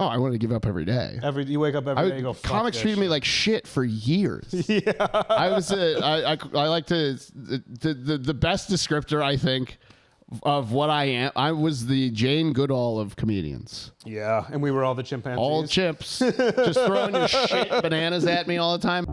Oh, I want to give up every day. You wake up every day and you go, fuck comics this treated me shit. like shit for years. Yeah. I like to, the best descriptor, I think, of what I am. I was the Jane Goodall of comedians. Yeah, and we were all the chimpanzees. All chimps. Just throwing your shit bananas at me all the time.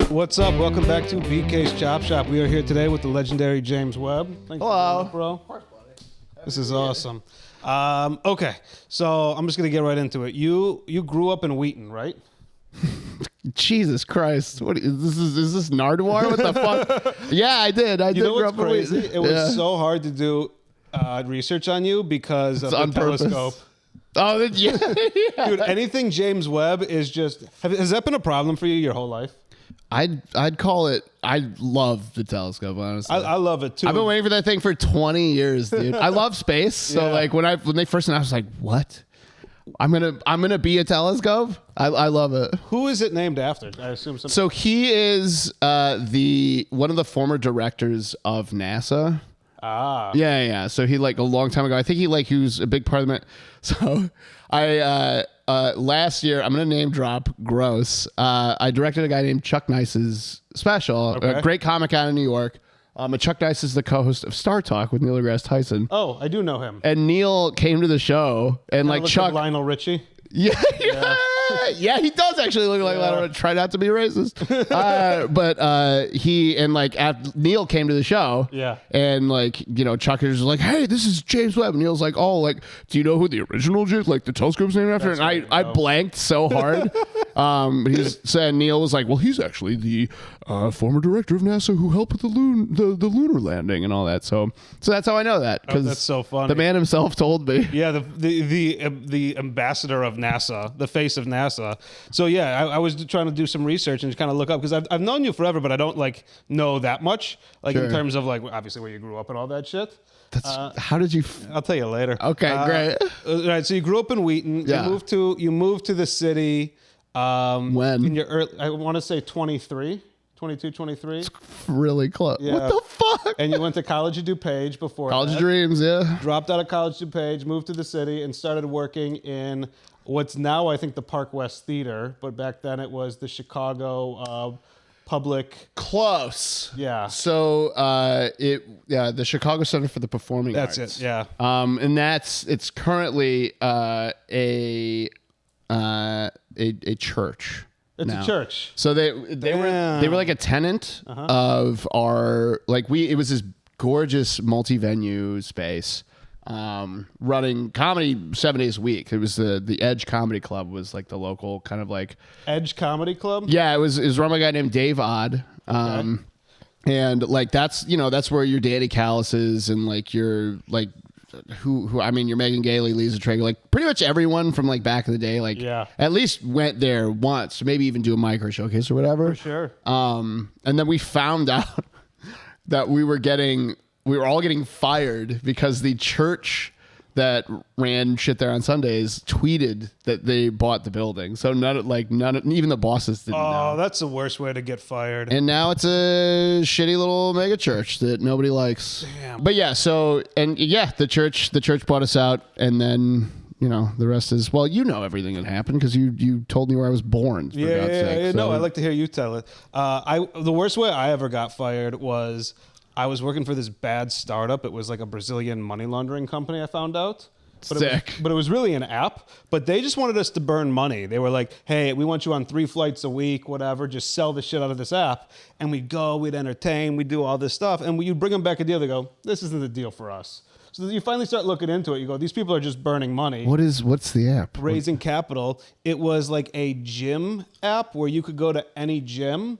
What's up? Welcome back to BK's Chop Shop. We are here today with the legendary James Webb. Thanks Hello. for coming up, bro. This is awesome. Okay, so I'm just gonna get right into it. You grew up in Wheaton, right? Jesus Christ! What is this Nardwar? What the fuck? Yeah, I did. I did. You know grow what's up in crazy? Wheaton. It was Yeah. so hard to do research on you because of the on purpose. telescope. Oh, yeah. Yeah. Dude, anything James Webb is just. Has that been a problem for you your whole life? I'd call it. I love the telescope. Honestly, I love it too. I've been waiting for that thing for 20 years, dude. I love space. So Yeah. like when they first announced, I was like, what? I'm gonna be a telescope. I love it. Who is it named after? I assume some. So he is one of the former directors of NASA. Ah. Yeah. So he like a long time ago. I think he was a big part of it. So I last year, I'm gonna name drop. Gross. I directed a guy named Chuck Nice's special. Okay. A great comic out of New York. Chuck Nice is the co-host of Star Talk with Neil deGrasse Tyson. Oh, I do know him. And Neil came to the show, and like Looks Chuck, like Lionel Richie. Yeah, he does actually look like Lionel. Try not to be racist. But he and like Neil came to the show. Yeah. And like, Chuck is like, hey, this is James Webb. And Neil's like, oh, like, do you know who the original James, like the telescope's named after? That's And right, I blanked so hard. But Neil was like, well, he's actually the former director of NASA who helped with the lunar landing and all that. So that's how I know that. Oh, that's so funny. The man himself told me. Yeah, the ambassador of NASA, the face of NASA. So yeah, I was trying to do some research and just kind of look up because I've known you forever, but I don't like know that much, like in terms of like obviously where you grew up and all that shit. How did you? I'll tell you later. Okay, great. Right, so you grew up in Wheaton. Yeah. You moved to the city. When? In your early, I want to say 22, 23. Really close. Yeah. What the fuck? And you went to college at DuPage before College that. of Dreams, yeah. Dropped out of college DuPage, moved to the city, and started working in what's now, I think, the Park West Theater. But back then it was the Chicago Public. Close. Yeah. So the Chicago Center for the Performing Arts. That's it, yeah. And it's currently a church. It's now. a church. So they were like a tenant of our it was this gorgeous multi-venue space running comedy 7 days a week. It was the Edge Comedy Club was like the local kind of like Edge Comedy Club? Yeah, it was run by a guy named Dave Odd. And like that's where your Danny Callis and like your like who I mean, you're Megan Gailey, Lisa Traeger, like pretty much everyone from like back in the day, like at least went there once, maybe even do a micro showcase or whatever. For sure. And then we found out that we were all getting fired because the church that ran shit there on Sundays tweeted that they bought the building. So even the bosses didn't know. Oh, that's the worst way to get fired. And now it's a shitty little mega church that nobody likes. Damn. But yeah, the church bought us out, and then the rest is everything that happened because you told me where I was born. For God's sake. No, I'd like to hear you tell it. The worst way I ever got fired was I was working for this bad startup. It was like a Brazilian money laundering company, I found out. Sick. But it was really an app. But they just wanted us to burn money. They were like, hey, we want you on 3 flights a week, whatever. Just sell the shit out of this app. And we'd go, we'd entertain, we'd do all this stuff. And you'd bring them back a deal. They go, this isn't the deal for us. So you finally start looking into it. You go, these people are just burning money. What's the app? Raising capital. It was like a gym app where you could go to any gym.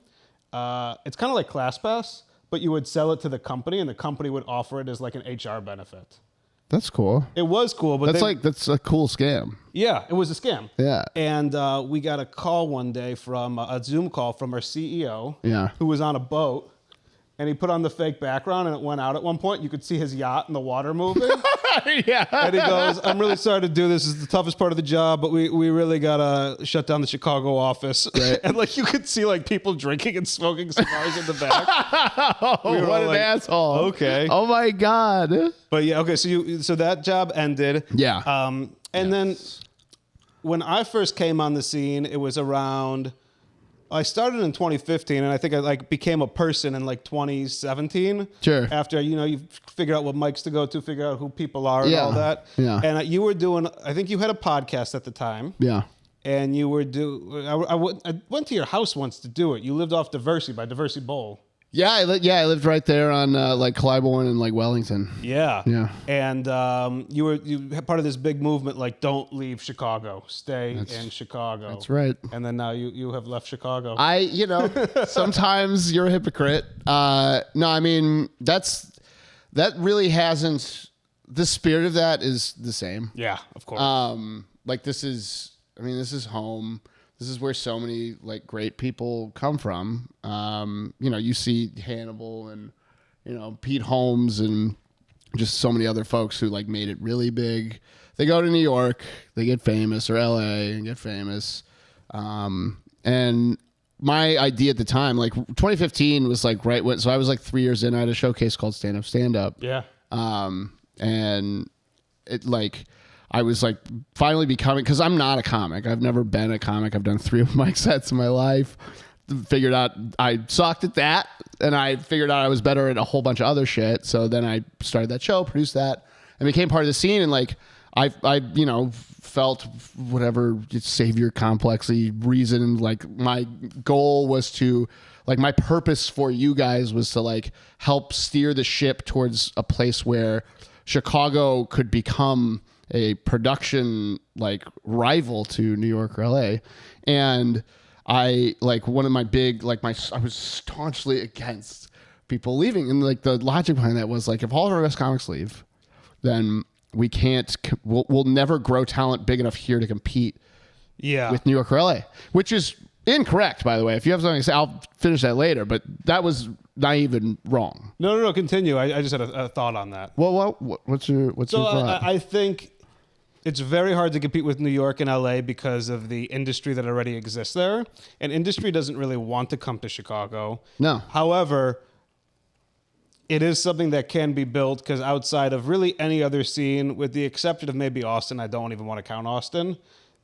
It's kind of like ClassPass, but you would sell it to the company, and the company would offer it as like an HR benefit. That's cool. It was cool, but that's a cool scam. Yeah, it was a scam. Yeah. And we got a call one day from a Zoom call from our CEO. Yeah. Who was on a boat. And he put on the fake background, and it went out at one point. You could see his yacht in the water moving. Yeah. And he goes, I'm really sorry to do this. This is the toughest part of the job, but we really got to shut down the Chicago office. Right. And like you could see like people drinking and smoking cigars in the back. What an asshole. Okay. Oh, my God. But yeah, okay, so that job ended. Yeah. And then when I first came on the scene, it was around... I started in 2015, and I think I like became a person in like 2017. Sure. After you figure out what mics to go to, figure out who people are, and all that. Yeah. And you were doing. I think you had a podcast at the time. Yeah. And you were I went to your house once to do it. You lived off Diversey by Diversey Bowl. Yeah, I lived right there on like Clybourne and like Wellington. Yeah. Yeah. And you had part of this big movement, like don't leave Chicago, stay in Chicago. That's right. And then now you have left Chicago. Sometimes you're a hypocrite. No, I mean that really hasn't. The spirit of that is the same. Yeah, of course. Like this is home. This is where so many like great people come from. You see Hannibal and, Pete Holmes and just so many other folks who like made it really big. They go to New York, they get famous, or LA and get famous. And my idea at the time, like 2015 was like right when, so I was like 3 years in, I had a showcase called Stand Up. Yeah. And it like, I was like finally becoming, because I'm not a comic. I've never been a comic. I've done 3 open mic sets in my life. Figured out I sucked at that, and I figured out I was better at a whole bunch of other shit. So then I started that show, produced that, and became part of the scene. And like I felt whatever savior complexy reason. Like my goal was to, like my purpose for you guys was to like help steer the ship towards a place where Chicago could become a production like rival to New York or LA. And I like one of my big, like I was staunchly against people leaving. And like the logic behind that was like, if all of our best comics leave, then we'll never grow talent big enough here to compete with New York or LA, which is incorrect, by the way. If you have something to say, I'll finish that later, but that was naive and wrong. No, continue. I just had a thought on that. Well, what's your thought? I think it's very hard to compete with New York and LA because of the industry that already exists there. And industry doesn't really want to come to Chicago. No. However, it is something that can be built because outside of really any other scene, with the exception of maybe Austin, I don't even want to count Austin,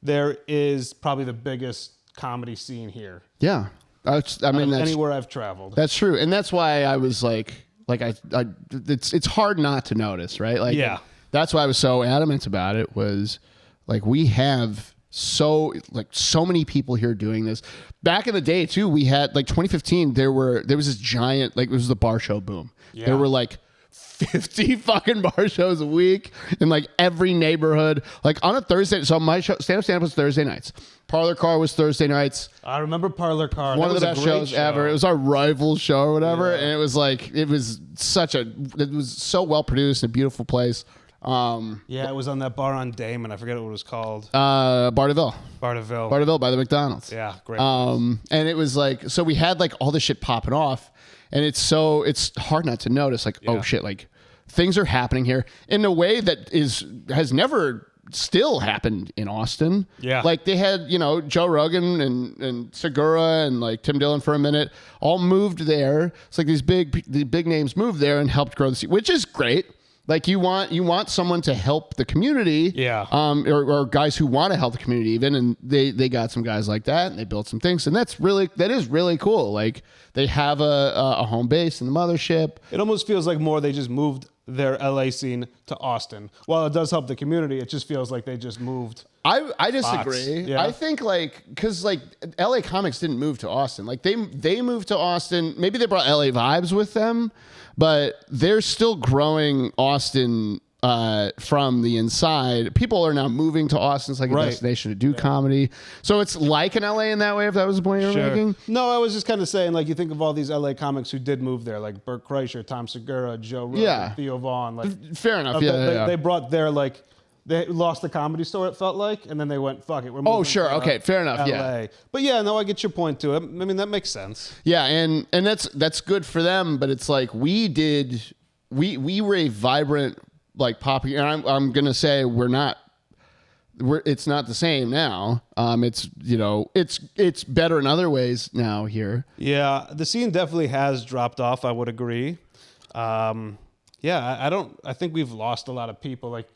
there is probably the biggest comedy scene here. Yeah. That's anywhere I've traveled. That's true. And that's why I was like it's hard not to notice, right? Like, yeah. That's why I was so adamant about it, was like, we have so many people here doing this. Back in the day too, we had like 2015, there was this giant, like it was the bar show boom. Yeah. There were like 50 fucking bar shows a week in like every neighborhood, like on a Thursday. So my show, stand up was Thursday nights. Parlor Car was Thursday nights. I remember Parlor Car. One of the best shows ever. It was our rival show or whatever. Yeah. And it was like, it was so well produced, a beautiful place. It was on that bar on Damon. I forget what it was called. Barterville by the McDonald's. Yeah, great. And it was like, so we had like all this shit popping off, and it's hard not to notice like, oh shit, like things are happening here in a way that has never still happened in Austin. Yeah. Like they had, Joe Rogan and Segura and like Tim Dillon for a minute all moved there. It's like the big names moved there and helped grow the scene, which is great. Like you want someone to help the community, or guys who want to help the community even, and they got some guys like that, and they built some things, and that is really cool. Like they have a home base in the mothership. It almost feels like more they just moved their LA scene to Austin. While it does help the community, it just feels like they just moved. I disagree. Yeah. I think because LA Comics didn't move to Austin. Like they moved to Austin. Maybe they brought LA vibes with them, but they're still growing Austin from the inside. People are now moving to Austin. It's like a destination to do comedy. So it's like an LA in that way, if that was the point you were making. No, I was just kind of saying, like, you think of all these LA comics who did move there, like Burt Kreischer, Tom Segura, Joe Rogan, Theo Vaughn. Like, fair enough. They brought their, like, they lost the Comedy Store, it felt like, and then they went, fuck it, we're moving to okay, fair enough, LA. yeah. But yeah, no, I get your point to it. I mean, that makes sense. Yeah, and that's good for them, but it's like we were a vibrant, like, poppy, and I'm gonna say it's not the same now. It's better in other ways now here. Yeah, the scene definitely has dropped off, I would agree. I think we've lost a lot of people, like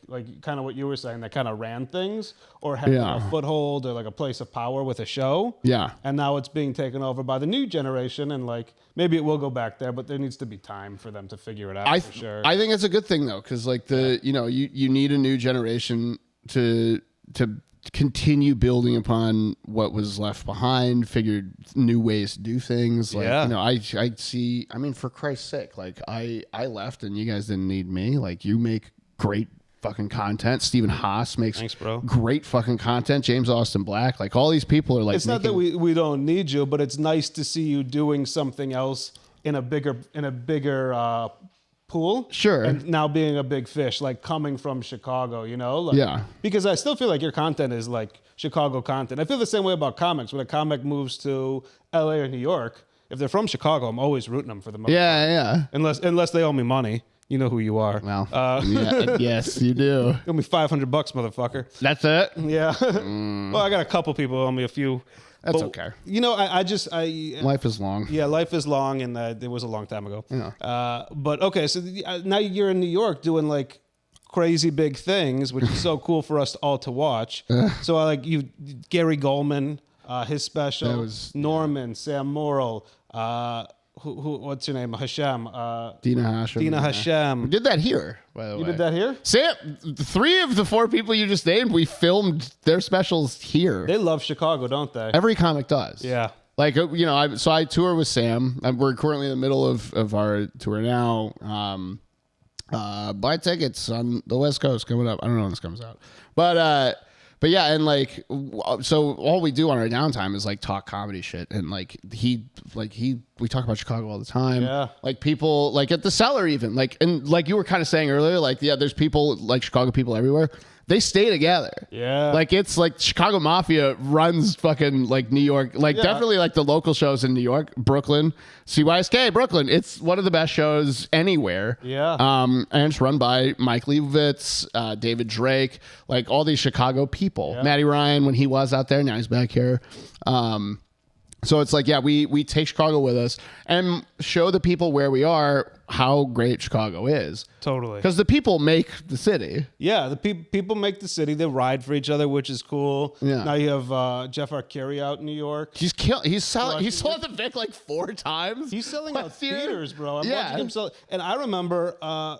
kind of what you were saying, that kind of ran things or had a foothold or like a place of power with a show. Yeah. And now it's being taken over by the new generation, and like maybe it will go back there, but there needs to be time for them to figure it out for sure. I think it's a good thing though, because like you need a new generation to continue building upon what was left behind, figured new ways to do things. Like, I see, I mean, for Christ's sake, like I left and you guys didn't need me. Like you make great fucking content. Stephen Haas makes great fucking content. James Austin Black, like all these people are like, it's not that we don't need you, but it's nice to see you doing something else in a bigger pool. Sure. And now being a big fish, like coming from Chicago, because I still feel like your content is like Chicago content. I feel the same way about comics. When a comic moves to LA or New York, if they're from Chicago, I'm always rooting them for the most part. Yeah. Unless they owe me money. You know who you are. Well, yes, you do. Owe me $500, motherfucker. That's it? Yeah. Well, I got a couple people who owe me a few. That's okay. Life is long. Yeah, life is long, and it was a long time ago. Yeah. But okay, so now you're in New York doing like crazy big things, which is so cool for us all to watch. So I like you, Gary Goldman, his special, Norman, Sam Morrill, who what's your name? Hashem. Dina Hashem. We did that here, by the way. You did that here? Sam, 3 of the 4 people you just named, we filmed their specials here. They love Chicago, don't they? Every comic does. Yeah. Like, I tour with Sam. We're currently in the middle of our tour now. Buy tickets on the West Coast coming up. I don't know when this comes out. But yeah, and like, so all we do on our downtime is like talk comedy shit, and we talk about Chicago all the time. Yeah. Like people, like at the Cellar even, like, and like you were kind of saying earlier, like, yeah, there's people, like Chicago people everywhere. They stay together. Yeah. Like it's like Chicago Mafia runs fucking like New York, like definitely like the local shows in New York, Brooklyn, CYSK, Brooklyn. It's one of the best shows anywhere. Yeah. And it's run by Mike Leibovitz, David Drake, like all these Chicago people. Yeah. Matty Ryan when he was out there, now he's back here. So it's like, yeah, we take Chicago with us and show the people where we are how great Chicago is. Totally. Because the people make the city. Yeah, the people make the city. They ride for each other, which is cool. Yeah. Now you have Jeff Arcuri out in New York. He's sold the Vic like 4 times. He's selling out theaters, bro. I'm watching him sell. And I remember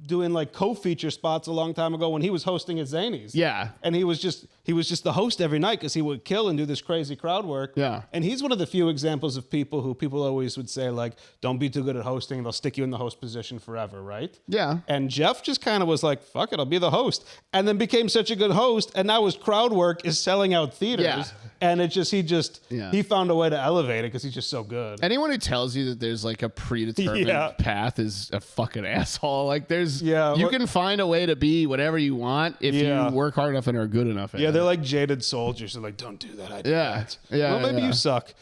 doing like co-feature spots a long time ago when he was hosting at Zanies. Yeah. And he was just the host every night because he would kill and do this crazy crowd work. Yeah. And he's one of the few examples of people who people always would say like, don't be too good at hosting. They'll stick you in the host position forever, right? Yeah. And Jeff just kind of was like, fuck it, I'll be the host. And then became such a good host. And now his crowd work is selling out theaters. Yeah. And he found a way to elevate it because he's just so good. Anyone who tells you that there's like a predetermined path is a fucking asshole. Like you can find a way to be whatever you want if you work hard enough and are good enough at it. They're like jaded soldiers. They're like, don't do that. I do that. Yeah. Well, maybe you suck.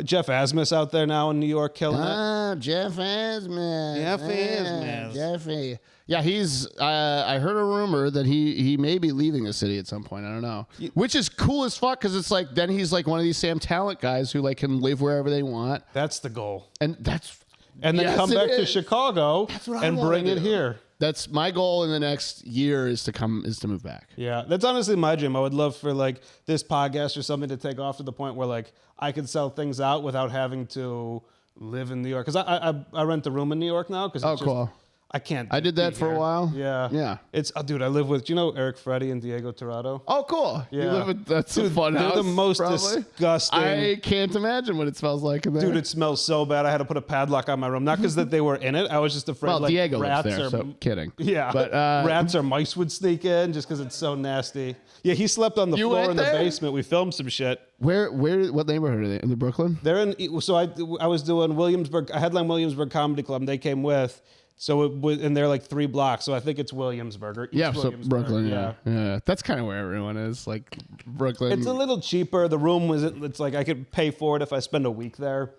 Jeff Asmus out there now in New York killing it. Jeff Asmus. Jeffy. Yeah, he's. I heard a rumor that he may be leaving the city at some point. I don't know, which is cool as fuck because it's like then he's like one of these Sam Talent guys who like can live wherever they want. That's the goal, and that's and then Yes, come it back to is. Chicago what I and wanna bring it do. here. That's my goal in the next year is to move back. Yeah, that's honestly my dream. I would love for like this podcast or something to take off to the point where like I could sell things out without having to live in New York. Because I rent a room in New York now. Because Cool. I can't. I did that be for a here. while. Yeah. Yeah. It's dude. I live with. Do you know Eric Freddy and Diego Torrado? Oh, cool. Yeah. You live with, that's a Dude, fun they're house. the most probably. disgusting. I can't imagine what it smells like in there. Dude, it smells so bad. I had to put a padlock on my room. Not because that they were in it. I was just afraid. well, like, Diego lives rats there, or so kidding. yeah, But rats or mice would sneak in just because it's so nasty. Yeah, he slept on the You floor went in the there? basement. We filmed some shit. what neighborhood are they in? The Brooklyn? They're in. So I was doing Williamsburg. I headlined Williamsburg Comedy Club. And they came with. So it was, and they're like 3 blocks. So I think it's Williamsburg or East Yeah, so Williamsburg. Brooklyn. Yeah. That's kind of where everyone is. Like Brooklyn. It's a little cheaper. The room was. It's like I could pay for it if I spend a week there.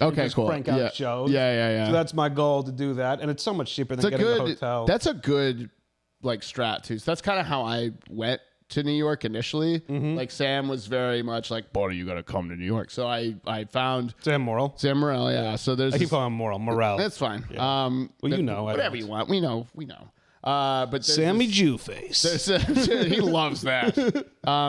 okay, Just cool. crank out yeah. shows. Yeah. So that's my goal to do that, and it's so much cheaper than It's a getting a good. hotel. That's a good like strat too. So that's kind of how I went to New York initially. Mm-hmm. Like Sam was very much like, "Buddy, you got to come to New York." So I found Sam Morrill. Sam Morrell. Yeah. So there's I keep this- calling him Morrill. that's fine. Well, you know, I whatever don't. you want. We know. But there's Sammy this- Jewface. he loves that.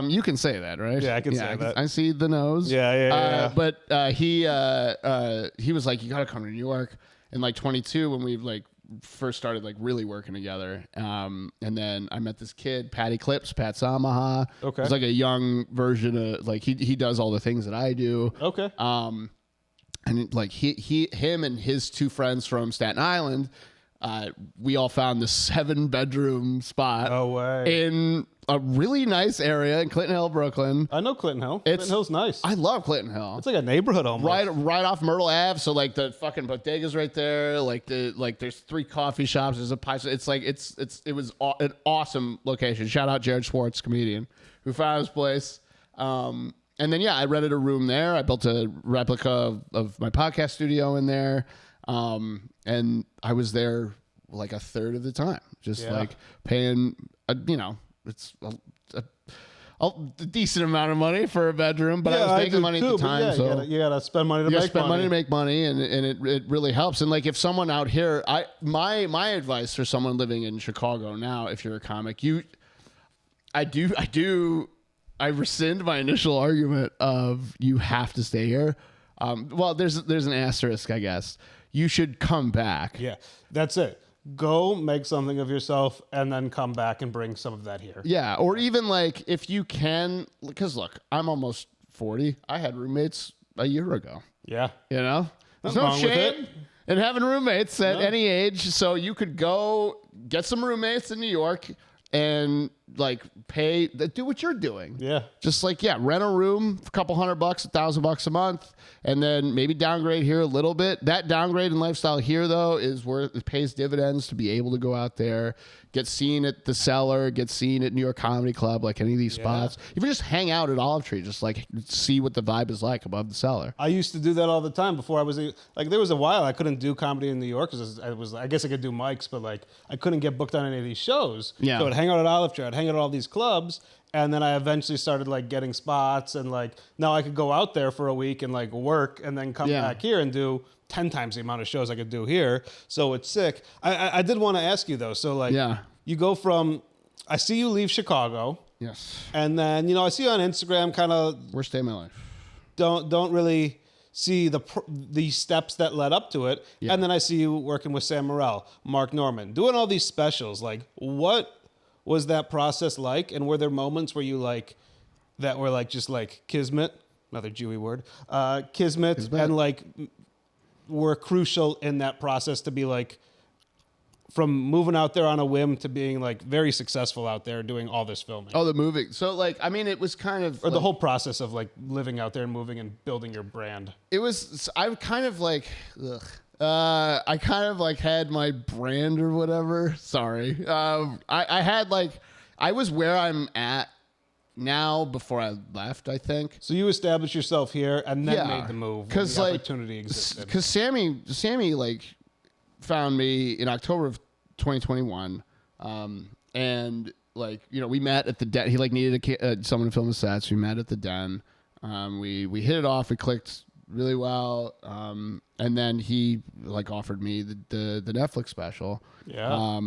You can say that, right? Yeah, I can say that. I see the nose. Yeah. But he was like, you got to come to New York in like 22 when we like first started like really working together. And then I met this kid, Patty Clips, Pat Samaha. Okay. He's like a young version of like he does all the things that I do. Okay. And like him and his 2 friends from Staten Island, we all found this 7-bedroom spot. No way. In a really nice area in Clinton Hill, Brooklyn. I know Clinton Hill. Clinton Hill's nice. I love Clinton Hill. It's like a neighborhood almost. Right off Myrtle Ave. So like the fucking bodega's right there. Like there's 3 coffee shops. There's a pie. It's like it was an awesome location. Shout out Jared Schwartz, comedian, who found this place. And then I rented a room there. I built a replica of my podcast studio in there. And I was there like a third of the time, just like paying, it's a decent amount of money for a bedroom, but I was making money at the time. Yeah, so you gotta spend money to make money. to make money, and it really helps. And like if someone out here, my advice for someone living in Chicago now, if you're a comic, I rescind my initial argument of you have to stay here. Well, there's an asterisk, I guess. You should come back. Yeah, that's it. Go make something of yourself and then come back and bring some of that here. Yeah, or even like if you can, because look, I'm almost 40. I had roommates a year ago. Yeah. You know, there's Nothing no wrong with shame in having roommates at any age. So you could go get some roommates in New York and like do what you're doing. Yeah. Just like, rent a room for a couple $100, $1,000 a month, and then maybe downgrade here a little bit. That downgrade in lifestyle here, though, is where it pays dividends to be able to go out there, get seen at the Cellar, get seen at New York Comedy Club, like any of these spots. If you just hang out at Olive Tree, just like see what the vibe is like above the Cellar. I used to do that all the time before I was like, there was a while I couldn't do comedy in New York because I guess I could do mics, but like I couldn't get booked on any of these shows. Yeah. So I'd hang out at Olive Tree, I'd hang out at all these clubs, and then I eventually started like getting spots, and like now I could go out there for a week and like work and then come back here and do 10 times the amount of shows I could do here. So it's sick. I did want to ask you though. So like, you go from, I see you leave Chicago. Yes. And then, I see you on Instagram kind of. Worst day of my life. Don't really see the steps that led up to it. Yeah. And then I see you working with Sam Morrell, Mark Norman, doing all these specials. Like, what was that process like? And were there moments where you like, that were like just like kismet, another Jewy word, kismet, and like were crucial in that process to be like, from moving out there on a whim to being like very successful out there doing all this filming? Oh, the moving. So like, I mean, it was kind of, or the whole process of like living out there and moving and building your brand. It was, I kind of like, I kind of like had my brand or whatever. Sorry. I had like, I was where I'm at now before I left, I think. So you established yourself here and then made the move when the opportunity existed. Because Sammy like found me in October of 2021, and like we met at the den. He like needed someone to film the sets. We met at the den. We hit it off. We clicked really well. And then he like offered me the Netflix special. Yeah.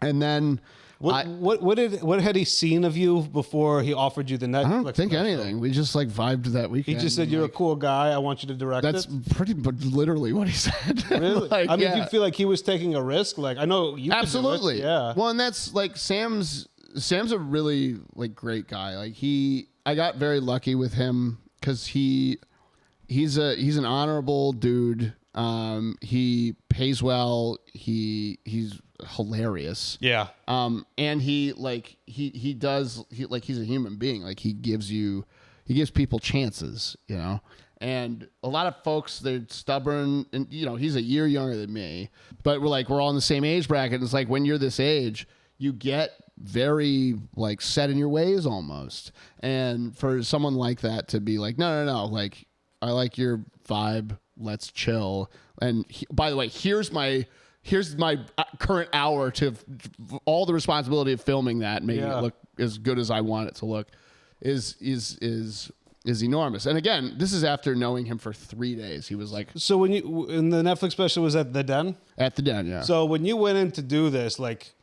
And then what had he seen of you before he offered you the Netflix? I don't think special? anything. We just like vibed that He weekend. just said, "You're a cool guy. I want you to direct That's it." pretty much literally what he said. Really? Like, I mean, yeah. do you feel like he was taking a risk? Like, I know you could do it. Absolutely. Yeah. Well, and that's like Sam's a really like great guy. Like I got very lucky with him because he's an honorable dude. He pays well. He's hilarious. Yeah. And he's a human being. Like he gives people chances, you know. And a lot of folks, they're stubborn, and you know, he's a year younger than me, but we're all in the same age bracket. And it's like when you're this age, you get very like set in your ways almost. And for someone like that to be like, no, like I like your vibe. Let's chill. And by the way, here's my current hour to all the responsibility of filming that and making it look as good as I want it to look is enormous. And again, this is after knowing him for 3 days. He was like, So when you in the Netflix special was at the Den? At the Den, yeah. So when you went in to do this, like,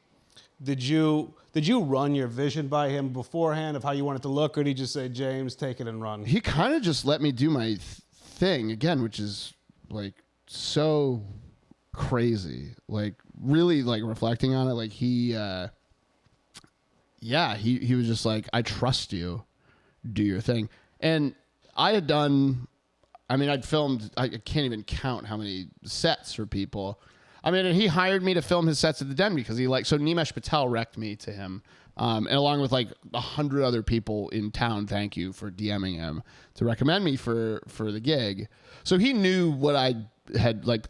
did you run your vision by him beforehand of how you want it to look, or did he just say, "James, take it and run"? He kind of just let me do my thing again, which is like so crazy. Like really, like reflecting on it, like he was just like, "I trust you, do your thing." And I'd filmed, I can't even count how many sets for people. I mean, and he hired me to film his sets at the Den because so Nimesh Patel wrecked me to him. And along with like 100 other people in town, thank you for DMing him to recommend me for the gig. So he knew what I had, like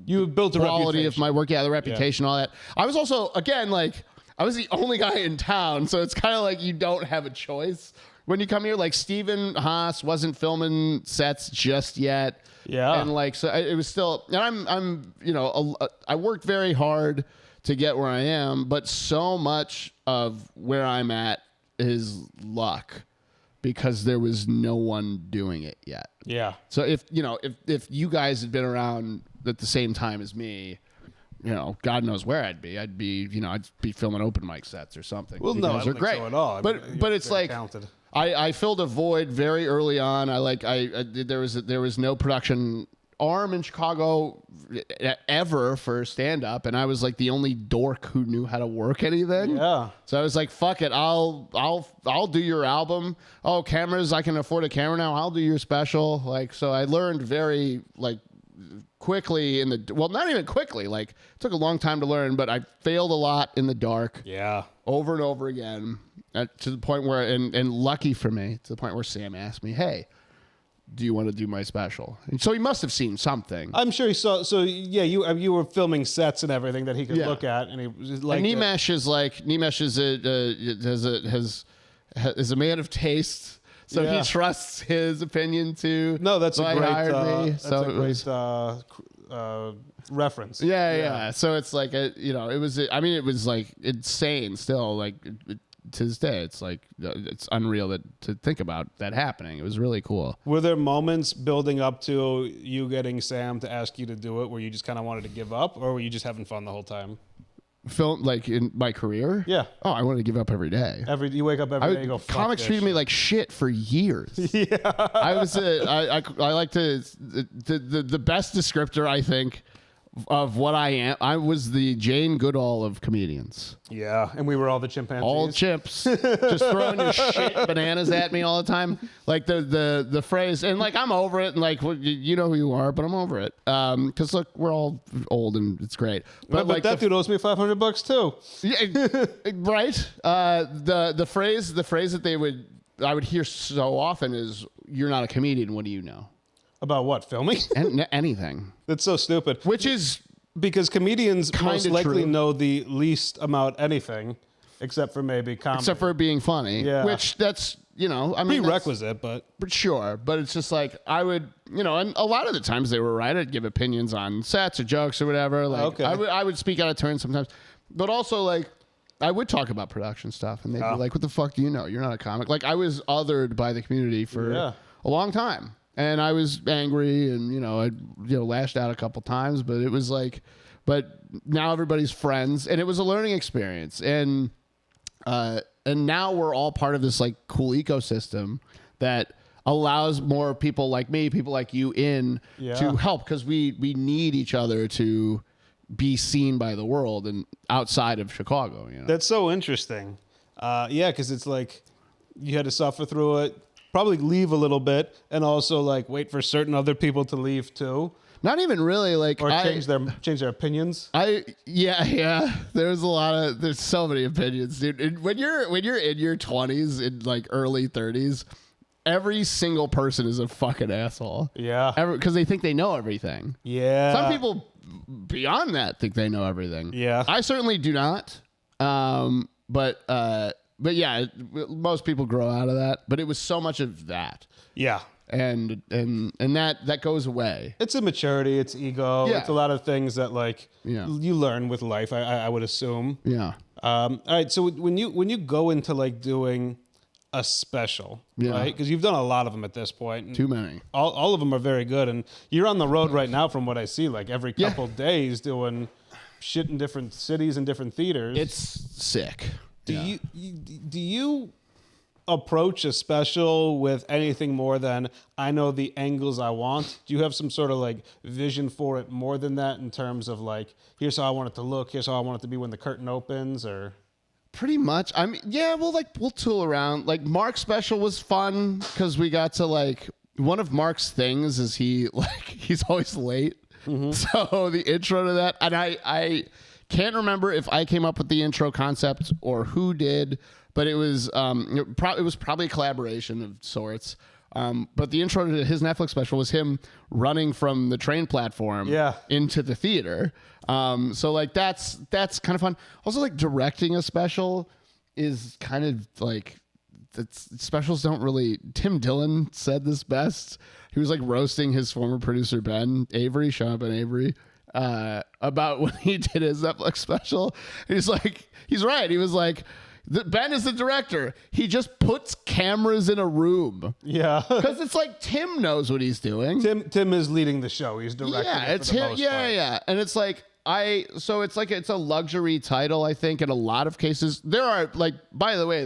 You built a quality reputation. of my work, the reputation, all that. I was also, again, like, I was the only guy in town, so it's kind of like you don't have a choice when you come here. Like, Stephen Haas wasn't filming sets just yet. Yeah. And, like, so it was still, and I'm you know, I worked very hard to get where I am, but so much of where I'm at is luck because there was no one doing it yet. Yeah. So if you guys had been around at the same time as me, you know, God knows where I'd be. I'd be filming open mic sets or something. Well, you no, guys I don't are think great. so at all. But it's like talented. I filled a void very early on. There was no production arm in Chicago ever for stand up, and I was like the only dork who knew how to work anything. Yeah. So I was like, fuck it, I'll do your album. Oh, cameras, I can afford a camera now. I'll do your special. Like, so I learned very like quickly not even quickly, like it took a long time to learn, but I failed a lot in the dark. Yeah. Over and over again, to the point where, and lucky for me, to the point where Sam asked me, "Hey, do you want to do my special?" And so he must have seen something. I'm sure he saw. So yeah, you were filming sets and everything that he could look at, and he was like. And Nimesh is a man of taste, so he trusts his opinion too. No, that's so a great. That's a great reference. Yeah. So it's like it was like insane. Still, like to this day, it's like it's unreal to think about that happening. It was really cool. Were there moments building up to you getting Sam to ask you to do it where you just kind of wanted to give up, or were you just having fun the whole time? Film, like in my career? Yeah. Oh, I wanted to give up every day. You wake up every day and go, fuck comics this treated me shit. like shit for years. Yeah. I like to, the best descriptor, I think, of what I am. I was the Jane Goodall of comedians. Yeah, and we were all the chimpanzees. All chimps, just throwing your shit bananas at me all the time. Like the phrase, and like I'm over it, and like you know who you are, but I'm over it. Because look, we're all old and it's great. But like that dude owes me $500 too. Yeah, right. The phrase that I would hear so often is, "You're not a comedian. What do you know?" About what? Filming? Anything. That's so stupid. Which is because comedians most likely true. know the least about anything, except for maybe comedy. except for being funny. Yeah. Which that's I mean prerequisite, but sure. But it's just like I would and a lot of the times they were right. I'd give opinions on sets or jokes or whatever. Like Okay. I would speak out of turn sometimes, but also like I would talk about production stuff, and they'd be like, "What the fuck do you know? You're not a comic." Like I was othered by the community for a long time. and I was angry, and I lashed out a couple times, but it was like, but now everybody's friends, and it was a learning experience, and now we're all part of this like cool ecosystem that allows more people like me, people like you to help, because we need each other to be seen by the world and outside of Chicago. That's so interesting. Because it's like you had to suffer through it, probably leave a little bit, and also like wait for certain other people to leave too. Not even really like or change their opinions. There's so many opinions, dude. And when you're in your 20s and like early 30s, every single person is a fucking asshole. Yeah. Because they think they know everything. Yeah. Some people beyond that think they know everything. Yeah. I certainly do not. But yeah, most people grow out of that. But it was so much of that. Yeah. And that goes away. It's immaturity. It's ego. Yeah. It's a lot of things that you learn with life. I would assume. Yeah. All right. So when you go into like doing a special, right? Because you've done a lot of them at this point. Too many. All of them are very good, and you're on the road right now. From what I see, like every couple days doing shit in different cities and different theaters. It's sick. Do you approach a special with anything more than I know the angles I want? Do you have some sort of like vision for it more than that in terms of like, here's how I want it to look, here's how I want it to be when the curtain opens, or? Pretty much. I mean, yeah, we'll tool around. Like Mark's special was fun because we got to like, one of Mark's things is he's always late. Mm-hmm. So the intro to that, and I can't remember if I came up with the intro concept or who did, but it was probably a collaboration of sorts. But the intro to his Netflix special was him running from the train platform into the theater. So like that's kind of fun. Also, like directing a special is kind of like, specials don't really. Tim Dillon said this best. He was like roasting his former producer Ben Avery, Sean Ben Avery, about when he did his Netflix special. He's like, he's right. He was like, Ben is the director. He just puts cameras in a room. Yeah. Because it's like Tim knows what he's doing. Tim is leading the show. He's directing it for the most part. Yeah. And it's like, so it's like, it's a luxury title, I think, in a lot of cases. There are, like, by the way,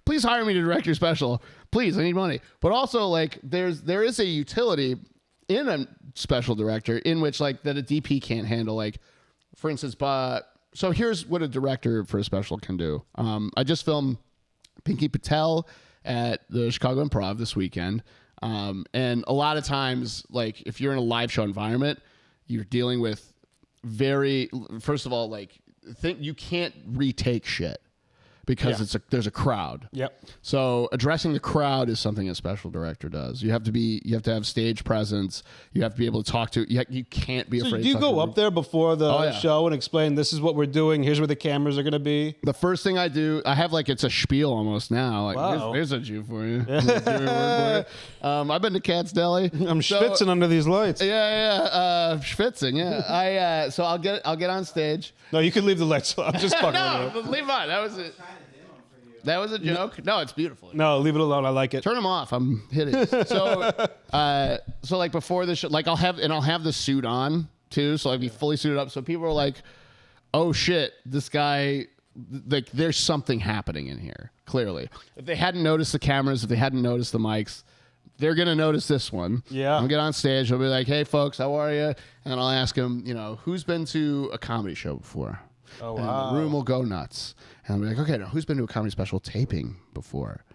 please hire me to direct your special. Please, I need money. But also, like, there is a utility in a special director in which, like, that a DP can't handle. Like, for instance, so here's what a director for a special can do. I just filmed Pinky Patel at the Chicago Improv this weekend. And a lot of times, like, if you're in a live show environment, you're dealing with first of all, like, you can't retake shit because there's a crowd. Yep. So addressing the crowd is something a special director does. You have to have stage presence. You have to be able to talk to. You can't be afraid. Do you go up there before the show and explain this is what we're doing? Here's where the cameras are going to be. The first thing I do, I have like it's a spiel almost now. Like wow. here's a Jew for you. I've been to Cat's Deli. I'm schwitzing under these lights. Schwitzing. Yeah. So I'll get on stage. No, you can leave the lights on. I'm just fucking no, with you. Leave on. That was it. That was a joke. No, it's beautiful. No, leave it alone. I like it. Turn them off. I'm hitting. So like before the show, like I'll have the suit on too, so I'd be fully suited up. So people are like, "Oh shit, this guy." Like, there's something happening in here. Clearly, if they hadn't noticed the cameras, if they hadn't noticed the mics, they're gonna notice this one. Yeah. I'll get on stage. I'll be like, "Hey, folks, how are you?" And I'll ask them, who's been to a comedy show before? Oh, and wow. the room will go nuts. And I'll be like, okay, now who's been to a comedy special taping before?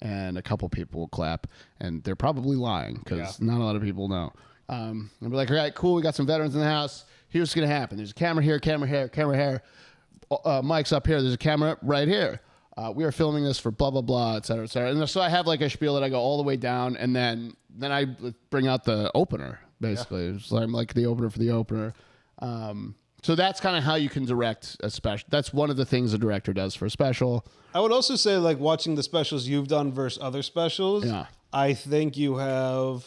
And a couple people will clap, and they're probably lying because not a lot of people know. I'll be like, all right, cool, we got some veterans in the house. Here's what's going to happen. There's a camera here, camera here. Mic's up here. There's a camera right here. We are filming this for blah, blah, blah, et cetera, et cetera. And so I have like a spiel that I go all the way down, and then I bring out the opener, basically. Yeah. So I'm like the opener for the opener. So that's kind of how you can direct a special. That's one of the things a director does for a special. I would also say, like, watching the specials you've done versus other specials, I think you have,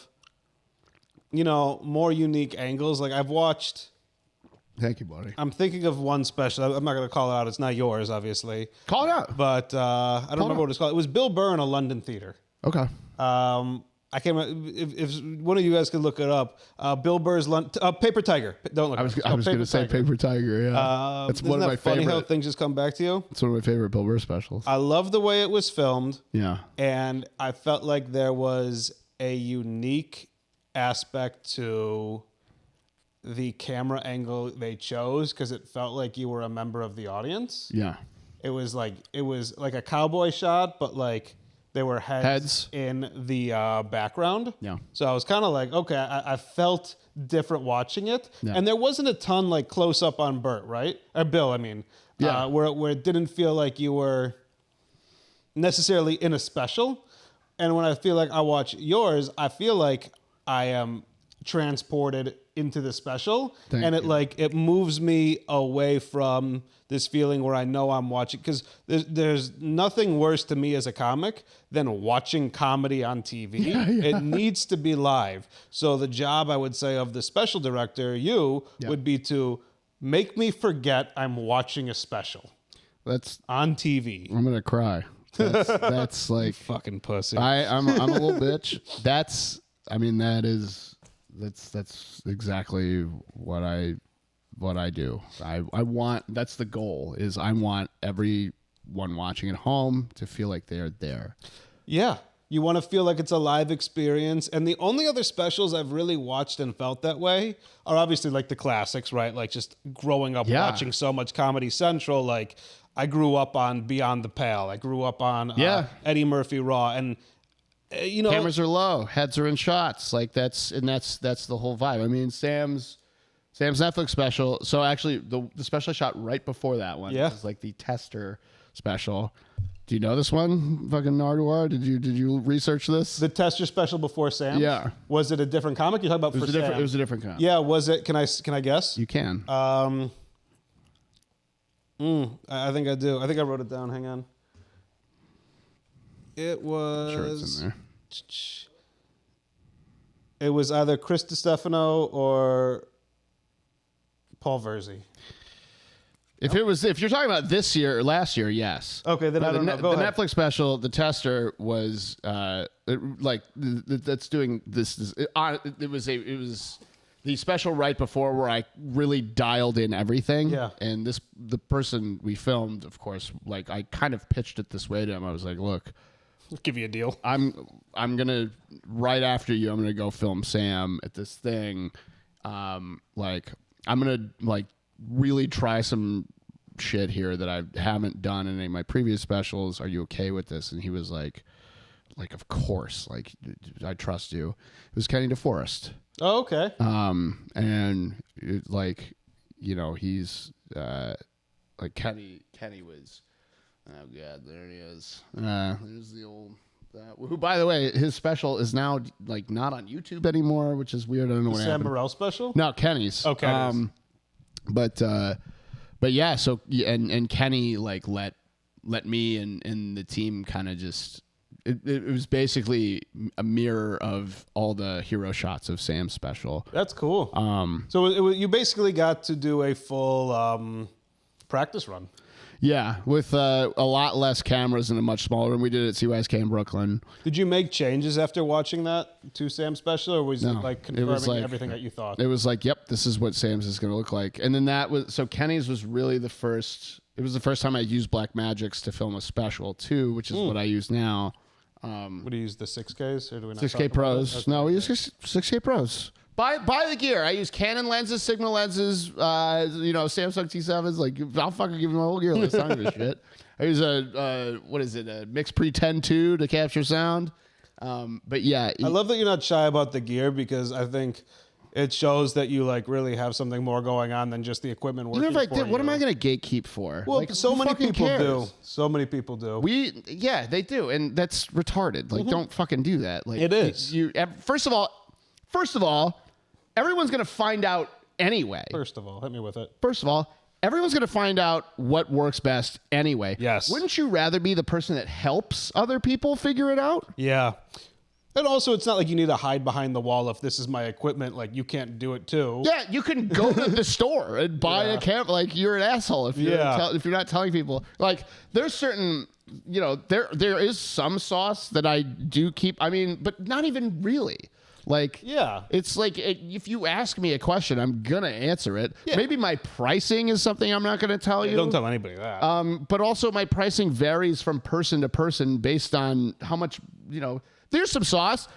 more unique angles. Like, I've watched... Thank you, buddy. I'm thinking of one special. I'm not going to call it out. It's not yours, obviously. Call it out. But I don't remember what it's called. It was Bill Burr in a London theater. Okay. I can't remember if one of you guys could look it up. Bill Burr's Paper Tiger. Don't look. I was going to say Paper Tiger. Yeah, that's one of my funny favorite. How things just come back to you. It's one of my favorite Bill Burr specials. I love the way it was filmed. Yeah, and I felt like there was a unique aspect to the camera angle they chose because it felt like you were a member of the audience. Yeah, it was like a cowboy shot, but like. There were heads in the background. Yeah. So I was kind of like, okay, I felt different watching it. Yeah. And there wasn't a ton like close up on Bert, right? Or Bill, I mean. Yeah. Where it didn't feel like you were necessarily in a special. And when I feel like I watch yours, I feel like I am transported into the special. Thank and you. it moves me away from this feeling where I know I'm watching, because there's nothing worse to me as a comic than watching comedy on TV. Yeah. It needs to be live. So the job, I would say, of the special director, would be to make me forget I'm watching a special. That's on TV. I'm gonna cry. That's like fucking pussy. I'm a little bitch. That's exactly what I do. I want, that's the goal, is I want everyone watching at home to feel like they're there. Yeah. You want to feel like it's a live experience. And the only other specials I've really watched and felt that way are obviously like the classics, right? Like just growing up watching so much Comedy Central. Like I grew up on Beyond the Pale. I grew up on Eddie Murphy Raw. And cameras are low, heads are in shots. Like that's the whole vibe. I mean, Sam's Netflix special. So actually, the special I shot right before that one was like the Tester special. Do you know this one, fucking Nardwar? Did you research this? The Tester special before Sam's? Yeah. Was it a different comic you talking about? It was a different comic. Yeah. Was it? Can I guess? You can. I think I do. I think I wrote it down. Hang on. It was. Sure, it's in there. It was either Chris DiStefano or Paul Verzi. If you're talking about this year or last year, yes. Okay, then I don't know. Go the ahead. Netflix special, The Tester, was that's doing this. It was the special right before where I really dialed in everything. Yeah. And the person we filmed, of course, like I kind of pitched it this way to him. I was like, look, give you a deal. I'm gonna, right after you, I'm gonna go film Sam at this thing. I'm gonna really try some shit here that I haven't done in any of my previous specials. Are you okay with this? And he was like, of course, like I trust you. It was Kenny DeForest. Oh, okay. And he's like Kenny was. Oh God, there he is. There's the old. Who, by the way, his special is now like not on YouTube anymore, which is weird. I don't know what happened. Sam Morril special? No, Kenny's. Oh, Kenny's. But yeah. So and Kenny like let me and the team kind of just. It was basically a mirror of all the hero shots of Sam's special. That's cool. So you basically got to do a full practice run. Yeah, with a lot less cameras in a much smaller room. We did it at CYSK in Brooklyn. Did you make changes after watching that to Sam's special, or was it like confirming everything that you thought? It was like, yep, this is what Sam's is going to look like. And then Kenny's was really the first. It was the first time I used Blackmagics to film a special too, which is what I use now. What do you use, the 6Ks, or do we not 6K Pros? Okay. No, we use 6K Pros. Buy the gear. I use Canon lenses, Sigma lenses, Samsung T7s. Like, I'll fucking give you my whole gear list. I don't give a shit. I use a Mix Pre 10-2 to capture sound. But yeah. I love that you're not shy about the gear, because I think it shows that you like really have something more going on than just the equipment working. Even if I did, what am I going to gatekeep for? Well, like, so many people cares? do. So many people do. They do, and that's retarded. Like, don't fucking do that. Like, it is. First of all, everyone's going to find out anyway. First of all, hit me with it. First of all, everyone's going to find out what works best anyway. Yes. Wouldn't you rather be the person that helps other people figure it out? Yeah. And also, it's not like you need to hide behind the wall if this is my equipment. Like, you can't do it too. Yeah, you can go to the store and buy a camera. Like, you're an asshole if you're if you're not telling people. Like, there's certain, there is some sauce that I do keep. I mean, but not even really. Like, it's like if you ask me a question, I'm gonna answer it. Yeah. Maybe my pricing is something I'm not gonna tell you. Don't tell anybody that. But also my pricing varies from person to person based on how much There's some sauce.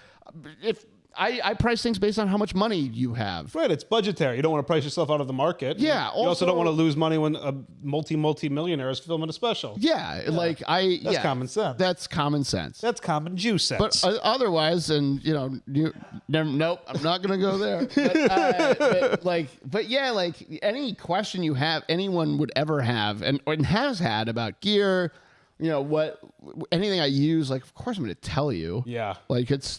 If I price things based on how much money you have. Right, it's budgetary. You don't want to price yourself out of the market. Yeah. You also don't want to lose money when a multi-millionaire is filming a special. Yeah, like That's common sense. That's common sense. That's common juice sense. But otherwise, and nope, I'm not gonna go there. But yeah, like any question you have, anyone would ever have, and has had about gear. Anything I use, like, of course I'm going to tell you. Yeah. Like, that's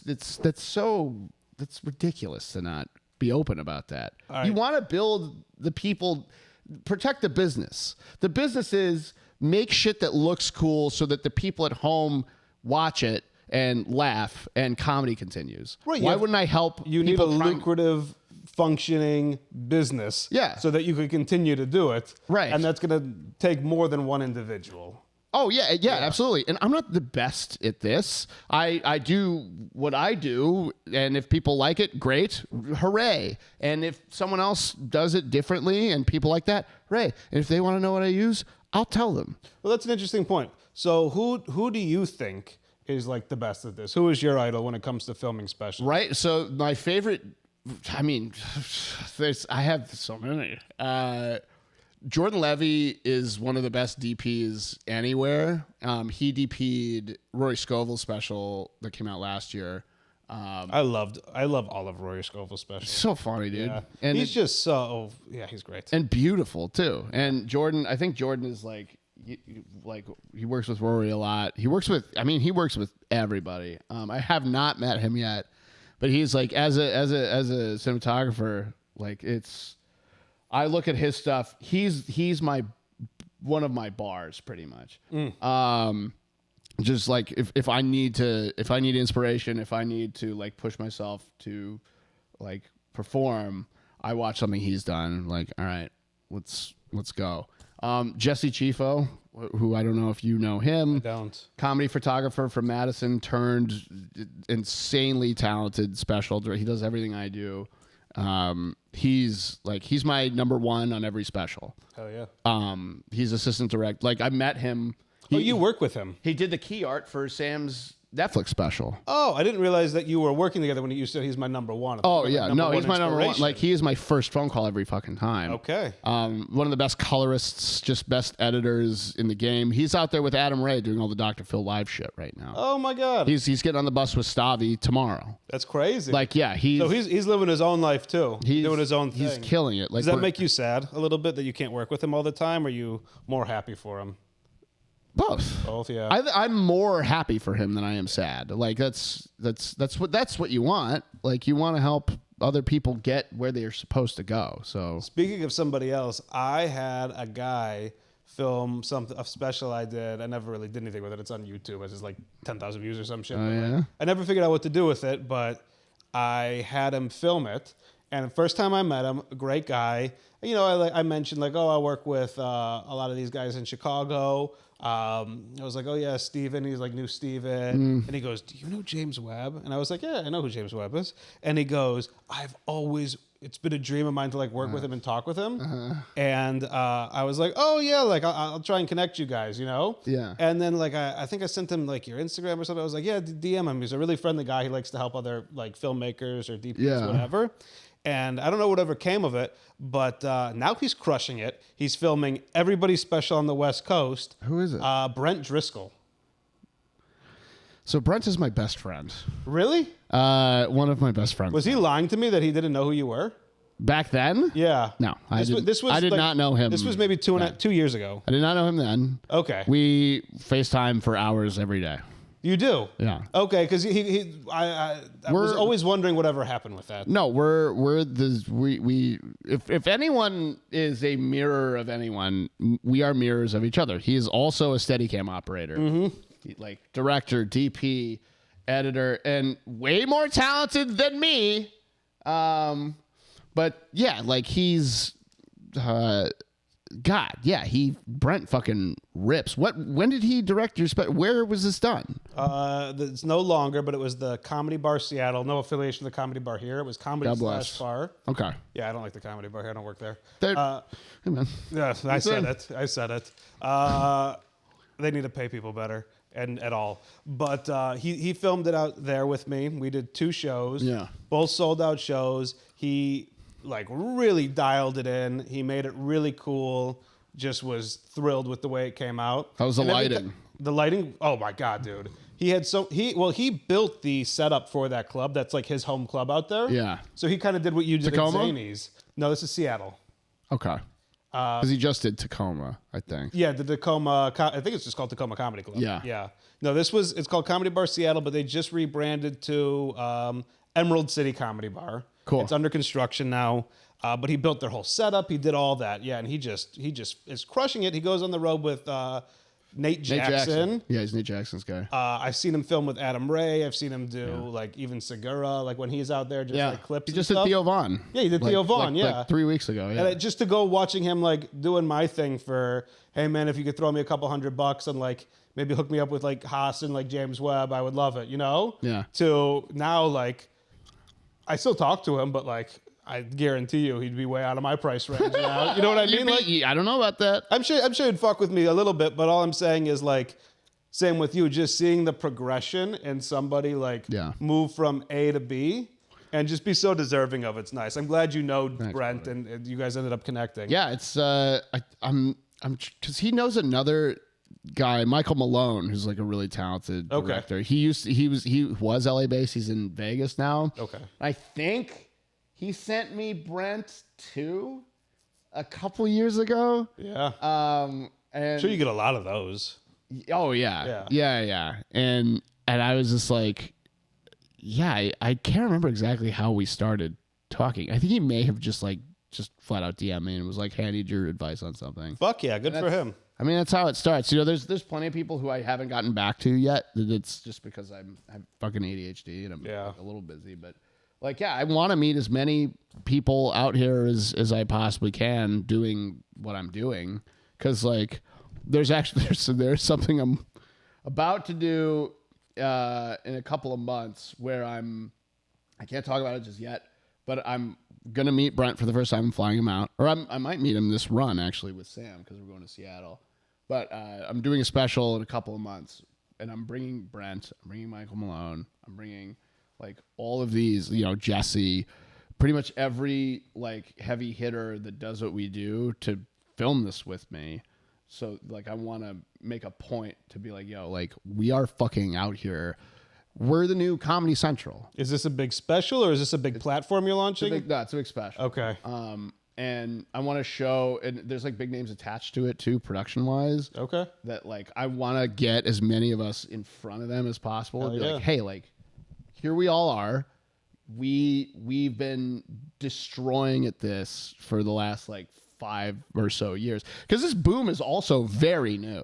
ridiculous to not be open about that. Right. You want to build the people, protect the business. The business is make shit that looks cool so that the people at home watch it and laugh and comedy continues. Right. Why wouldn't I help you need a lucrative functioning business so that you can continue to do it. Right. And that's going to take more than one individual. Oh, yeah, absolutely. And I'm not the best at this. I do what I do, and if people like it, great, hooray. And if someone else does it differently and people like that, hooray. And if they want to know what I use, I'll tell them. Well, that's an interesting point. So who do you think is like the best at this? Who is your idol when it comes to filming specials? Right. So my favorite, I have so many. Jordan Levy is one of the best DPs anywhere. He DP'd Rory Scovel's special that came out last year. I love all of Rory Scovel's specials. So funny, dude. Yeah. And he's just he's great. And beautiful too. And Jordan, I think Jordan is like he works with Rory a lot. He works with everybody. I have not met him yet, but he's like as a cinematographer, like I look at his stuff. He's one of my bars pretty much. Just like if I need inspiration, if I need to like push myself to like perform, I watch something he's done. Like, all right, let's go. Jesse Chifo, who I don't know if you know him. I don't. Comedy photographer from Madison turned insanely talented special. He does everything I do. He's my number one on every special. Hell yeah. He's assistant direct. Like I met him. You work with him. He did the key art for Sam's Netflix special. Oh, I didn't realize that you were working together when you said he's my number one. Oh yeah, no, he's my number one. Like he is my first phone call every fucking time. Okay. One of the best colorists, just best editors in the game. He's out there with Adam Ray doing all the Dr. Phil live shit right now. Oh my god. He's getting on the bus with Stavi tomorrow. That's crazy. Like yeah, he's living his own life too. He's doing his own thing. He's killing it. Like, does that make you sad a little bit that you can't work with him all the time? Or are you more happy for him? Both, yeah. I'm more happy for him than I am sad. Like that's what you want. Like you want to help other people get where they're supposed to go. So speaking of somebody else, I had a guy film a special I did. I never really did anything with it. It's on YouTube. It's just like 10,000 views or some shit. Oh, yeah? I never figured out what to do with it, but I had him film it. And the first time I met him, a great guy. You know, I mentioned like, I work with a lot of these guys in Chicago. I was like, oh yeah, Steven. He's like, new Steven. And he goes, do you know James Webb? And I was like, yeah, I know who James Webb is. And he goes, it's been a dream of mine to like work with him and talk with him. And I was like, oh yeah, like I'll try and connect you guys, you know? Yeah. And then like I think I sent him like your Instagram or something. I was like, yeah, DM him. He's a really friendly guy. He likes to help other like filmmakers or DPs, whatever. And I don't know whatever came of it, but now he's crushing it. He's filming everybody's special on the West Coast. Who is it? Brent Driscoll. So Brent is my best friend. Really? One of my best friends. Was he lying to me that he didn't know who you were? Back then? Yeah. No, I did not know him. This was maybe 2 years ago. I did not know him then. Okay. We FaceTime for hours every day. You do? Yeah. Okay, because I was always wondering whatever happened with that. No, if anyone is a mirror of anyone, we are mirrors of each other. He is also a Steadicam operator, like director, DP, editor, and way more talented than me. But yeah, like he's, God, yeah, Brent fucking rips. When did he direct your where was this done? It's no longer, but it was the Comedy Bar Seattle. No affiliation with the Comedy Bar here. It was Comedy / Bar. Okay. Yeah, I don't like the Comedy Bar here. I don't work there. Hey, man. Yeah, I said it. They need to pay people better and at all. But he filmed it out there with me. We did 2 shows. Yeah. Both sold out shows. He like really dialed it in. He made it really cool. Just was thrilled with the way it came out. How was the lighting? The lighting, oh my God, dude. He built the setup for that club. That's like his home club out there. Yeah. So he kind of did what you did Tacoma? at Zany's. No, this is Seattle. Okay. Because he just did Tacoma, I think. Yeah, the Tacoma, I think it's just called Tacoma Comedy Club. Yeah. Yeah. No, it's called Comedy Bar Seattle, but they just rebranded to Emerald City Comedy Bar. Cool. It's under construction now. But he built their whole setup. He did all that. Yeah, and he just is crushing it. He goes on the road with Nate Jackson. Yeah, he's Nate Jackson's guy. I've seen him film with Adam Ray. I've seen him do like even Segura, like when he's out there, just like clips. He just and did stuff. Theo Vaughn. Yeah, he did Theo Vaughn. Like 3 weeks ago. Yeah. And just to go watching him like doing my thing for, hey man, if you could throw me a couple $100 and like maybe hook me up with like Haas and like James Webb, I would love it. You know? Yeah. To now, like, I still talk to him, but like, I guarantee you he'd be way out of my price range now. You know what I mean? Like, I don't know about that. I'm sure he'd fuck with me a little bit, but all I'm saying is like, same with you, just seeing the progression and somebody like move from A to B and just be so deserving of it's nice. I'm glad you know Brent and you guys ended up connecting. Yeah, it's I'm because he knows another guy, Michael Malone, who's like a really talented director. He was LA based. He's in Vegas now. Okay. I think he sent me Brent too a couple years ago. Yeah. And sure you get a lot of those. Oh yeah. And I was just like, yeah, I can't remember exactly how we started talking. I think he may have just flat out DM me and was like, hey, I need your advice on something. Fuck yeah, good for him. I mean, that's how it starts. You know, there's plenty of people who I haven't gotten back to yet. It's just because I have fucking ADHD and I'm like, a little busy. But like, yeah, I want to meet as many people out here as I possibly can doing what I'm doing. Because like, there's something I'm about to do in a couple of months where I can't talk about it just yet, but I'm gonna meet Brent for the first time. I'm flying him out, or I might meet him this run actually with Sam because we're going to Seattle. But I'm doing a special in a couple of months, and I'm bringing Brent, I'm bringing Michael Malone, I'm bringing like all of these, you know, Jesse, pretty much every like heavy hitter that does what we do to film this with me. So like I want to make a point to be like, yo, like we are fucking out here. We're the new Comedy Central. Is this a big special or is this a big platform you're launching? It's a big special. Okay. And I want to show, and there's like big names attached to it too, production wise. Okay. That like I want to get as many of us in front of them as possible. And be like, hey, like here we all are. We've been destroying at this for the last like 5 or so years because this boom is also very new.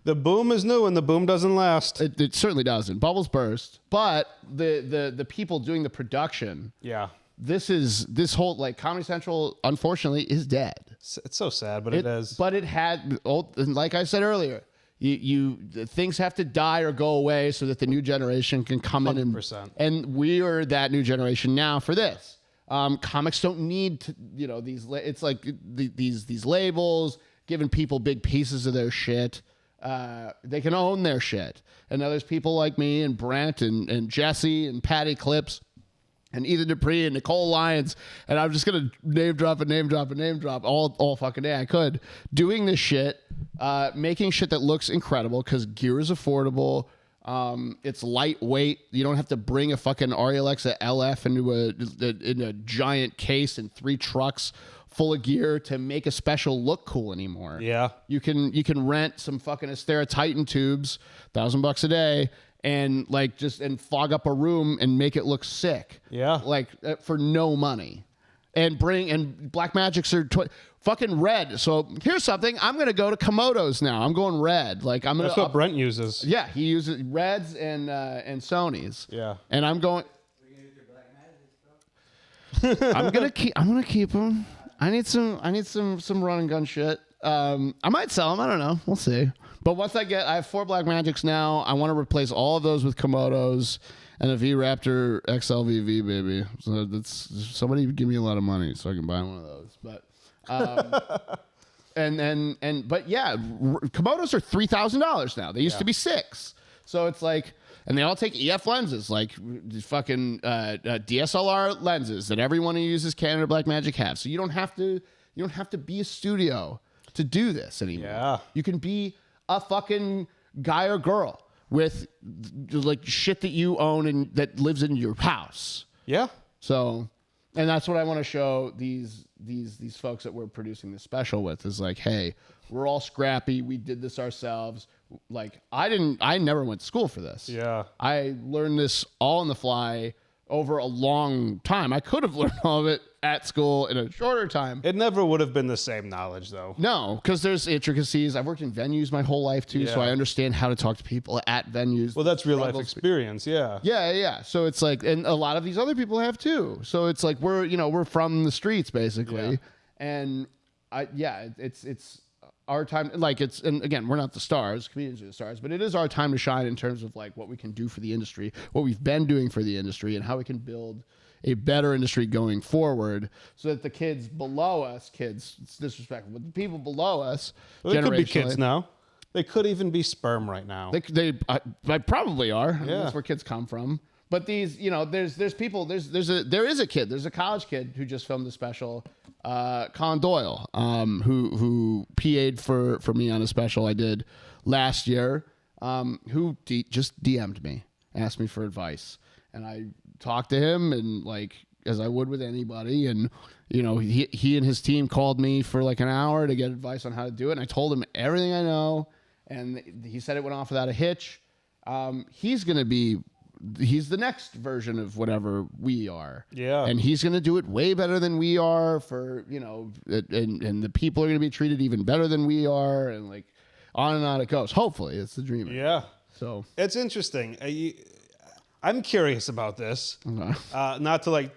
The boom is new and the boom doesn't last. It certainly doesn't. Bubbles burst, but the people doing the production. Yeah. This whole like Comedy Central unfortunately is dead. It's so sad, but it is. But it had, like I said earlier, things have to die or go away so that the new generation can come 100%. in and we are that new generation now for this. Comics don't need to, you know, it's like these labels giving people big pieces of their shit. They can own their shit. And now there's people like me and Brent and Jesse and Patty Clips and Ethan Dupree and Nicole Lyons. And I'm just going to name drop all fucking day I could. Doing this shit, making shit that looks incredible because gear is affordable. It's lightweight. You don't have to bring a fucking Alexa LF into a giant case and 3 trucks full of gear to make a special look cool anymore. Yeah. You can rent some fucking Astera Titan tubes, $1,000 a day, and like and fog up a room and make it look sick. Yeah. Like for no money. and Black Magics are fucking red. So here's something. I'm going to go to Komodo's now. I'm going red. Like I'm going to. That's what Brent uses. Yeah, he uses Reds and Sony's. Yeah. And I'm going. I'm gonna keep them. I need some run and gun shit. I might sell them. I don't know. We'll see. But once I have 4 Black Magics now, I want to replace all of those with Komodos and a V Raptor XLVV, baby. So that's somebody give me a lot of money so I can buy one of those. But but yeah, Komodos are $3,000 now. They used to be $6,000. So it's like. And they all take EF lenses, like fucking DSLR lenses that everyone who uses Canon or Blackmagic have. So you don't have to be a studio to do this anymore. Yeah. You can be a fucking guy or girl with like shit that you own and that lives in your house. Yeah. So, and that's what I want to show these folks that we're producing this special with is like, hey, we're all scrappy. We did this ourselves. Like I never went to school for this. Yeah. I learned this all on the fly over a long time. I could have learned all of it at school in a shorter time. It never would have been the same knowledge though. No, because there's intricacies. I've worked in venues my whole life too, so I understand how to talk to people at venues. Well, that's real life experience. Yeah. Yeah. So it's like, and a lot of these other people have too. So it's like we're from the streets basically, and it's our time. Like and again, we're not the stars, comedians are the stars, but it is our time to shine in terms of like what we can do for the industry, what we've been doing for the industry, and how we can build a better industry going forward, so that the kids below us, it's disrespectful, but the people below us, well, they could be kids now. They could even be sperm right now. They probably are. Yeah. That's where kids come from. But these, there's people. There is a kid. There's a college kid who just filmed a special. Colin Doyle, who PA'd for me on a special I did last year, who just DM'd me, asked me for advice, and I talked to him and like as I would with anybody, and he and his team called me for like an hour to get advice on how to do it, and I told him everything I know, and he said it went off without a hitch. He's the next version of whatever we are. Yeah. And he's going to do it way better than we are and the people are going to be treated even better than we are. And like on and on it goes. Hopefully it's the dream. Yeah. So it's interesting. I'm curious about this, not to like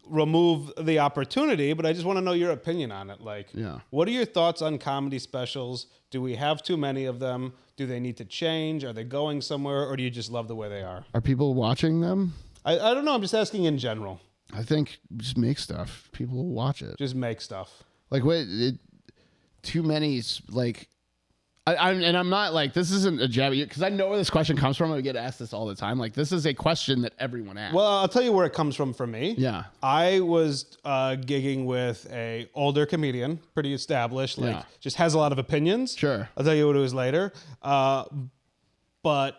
remove the opportunity, but I just want to know your opinion on it. Like, what are your thoughts on comedy specials? Do we have too many of them? Do they need to change? Are they going somewhere, or do you just love the way they are? Are people watching them? I don't know. I'm just asking in general. I think just make stuff. People will watch it. Just make stuff. Like too many like. I'm not like, this isn't a jab at you, because I know where this question comes from. I get asked this all the time. Like, this is a question that everyone asks. Well, I'll tell you where it comes from for me. Yeah. I was gigging with a older comedian, pretty established, just has a lot of opinions. Sure. I'll tell you what it was later. But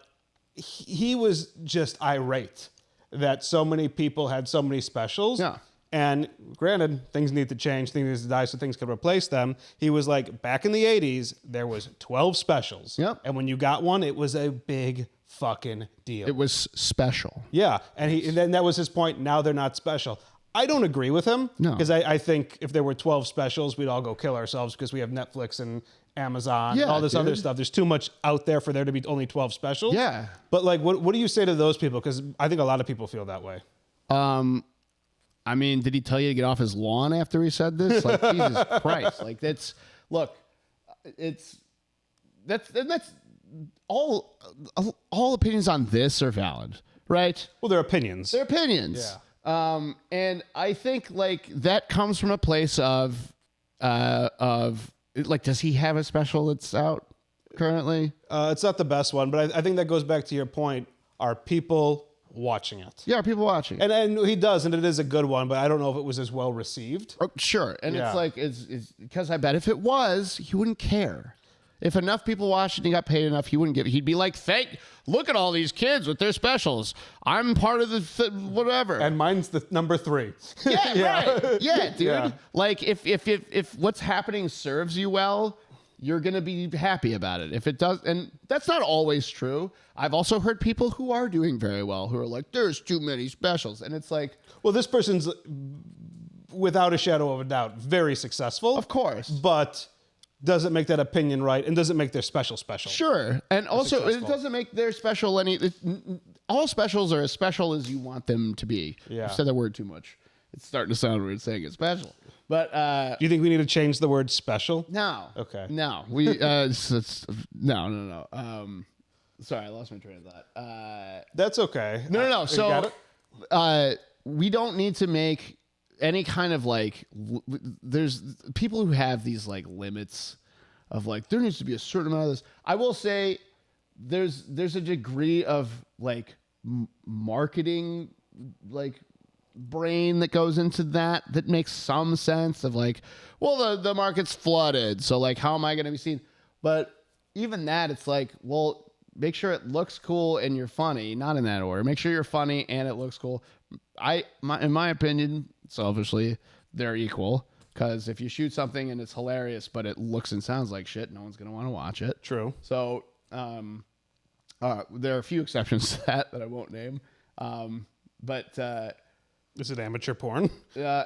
he was just irate that so many people had so many specials. Yeah. And granted, things need to change, things need to die so things can replace them. He was like, back in the 80s, there was 12 specials. Yep. And when you got one, it was a big fucking deal. It was special. Yeah. And then that was his point. Now they're not special. I don't agree with him. No. Because I think if there were 12 specials, we'd all go kill ourselves because we have Netflix and Amazon and all this other stuff. There's too much out there for there to be only 12 specials. Yeah. But like, what do you say to those people? Because I think a lot of people feel that way. I mean, did he tell you to get off his lawn after he said this? Like, Jesus Christ. Like, that's all opinions on this are valid, right? Well, they're opinions. They're opinions. Yeah. And I think like that comes from a place of like, does he have a special that's out currently? It's not the best one, but I think that goes back to your point. Are people watching it? Yeah, people watching it. And he does, and it is a good one, but I don't know if it was as well received. Oh, sure. And it's like, it's because I bet if it was, he wouldn't care. If enough people watched it and he got paid enough, he'd be like, look at all these kids with their specials. I'm part of the whatever. And mine's the number 3. Yeah, right. Yeah, dude. Yeah. Like if what's happening serves you well, you're going to be happy about it. If it does, and that's not always true. I've also heard people who are doing very well who are like, there's too many specials. And it's like, well, this person's without a shadow of a doubt, very successful. Of course. But doesn't make that opinion right and doesn't make their special. Sure. And also, it doesn't make their special all specials are as special as you want them to be. Yeah. I've said that word too much. It's starting to sound weird saying it's special. But do you think we need to change the word special? No. Okay. No. We no. Sorry, I lost my train of thought. That's okay. No. You So got it? we don't need to make any kind of like there's people who have these like limits of like there needs to be a certain amount of this. I will say there's a degree of like marketing like brain that goes into that makes some sense of like, well, the market's flooded, so like how am I going to be seen? But even that, it's like, well, make sure it looks cool and you're funny. Not in that order. Make sure you're funny and it looks cool. In my opinion, selfishly, they're equal. Because if you shoot something and it's hilarious, but it looks and sounds like shit, no one's going to want to watch it. True. So there are a few exceptions to that I won't name. Is it amateur porn? No,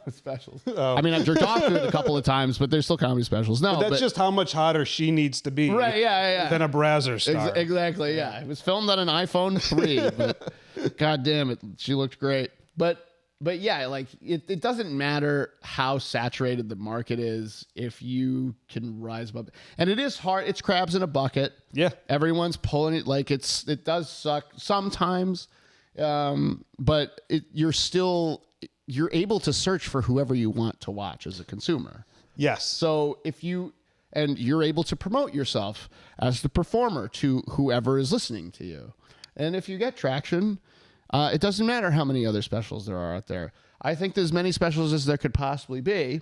specials. Oh. I mean, I've jerked off to it a couple of times, but there's still comedy specials. No, but that's just how much hotter she needs to be. Right, yeah. Than a Brazzers star. Exactly, yeah. It was filmed on an iPhone 3, but God damn it, she looked great. But yeah, like it doesn't matter how saturated the market is if you can rise above it. And it is hard. It's crabs in a bucket. Yeah. Everyone's pulling it like it does suck sometimes. But you're able to search for whoever you want to watch as a consumer. Yes. So you're able to promote yourself as the performer to whoever is listening to you. And if you get traction, it doesn't matter how many other specials there are out there. I think as many specials as there could possibly be,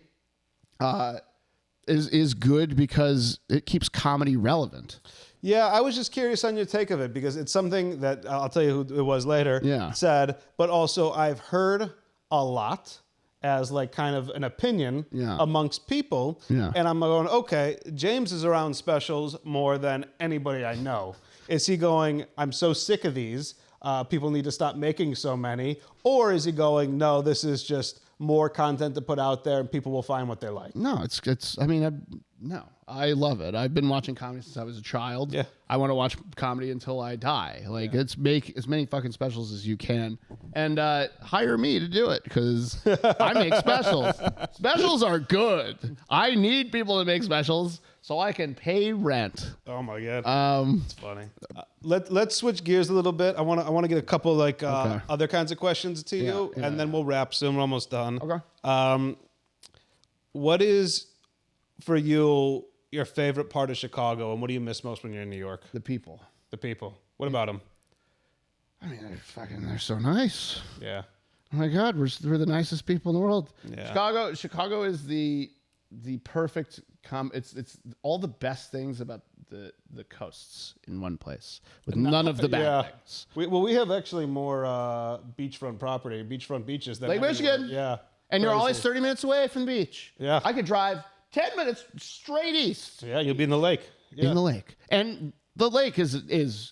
is good because it keeps comedy relevant. Yeah, I was just curious on your take of it because it's something that I'll tell you who it was later. Yeah. Said, but also I've heard a lot as like kind of an opinion amongst people. Yeah. And I'm going, okay, James is around specials more than anybody I know. Is he going, I'm so sick of these, people need to stop making so many? Or is he going, no, this is just more content to put out there and people will find what they like? No, I love it. I've been watching comedy since I was a child. Yeah. I want to watch comedy until I die. Like, it's make as many fucking specials as you can. And hire me to do it because I make specials. Specials are good. I need people to make specials so I can pay rent. Oh, my God. It's funny. Let's switch gears a little bit. I want to get a couple like other kinds of questions to you, and then we'll wrap soon. We're almost done. Okay. What is, for you, your favorite part of Chicago, and what do you miss most when you're in New York? The people. The people. What about them? I mean, they're so nice. Yeah. Oh my God, we're the nicest people in the world. Yeah. Chicago is the perfect it's all the best things about the coasts in one place with none of the bad things. We have actually more beachfront beaches than Lake Michigan. Yeah. And you're always 30 minutes away from the beach. Yeah. I could drive 10 minutes straight east. Yeah, you'll be in the lake. Yeah. In the lake. And the lake is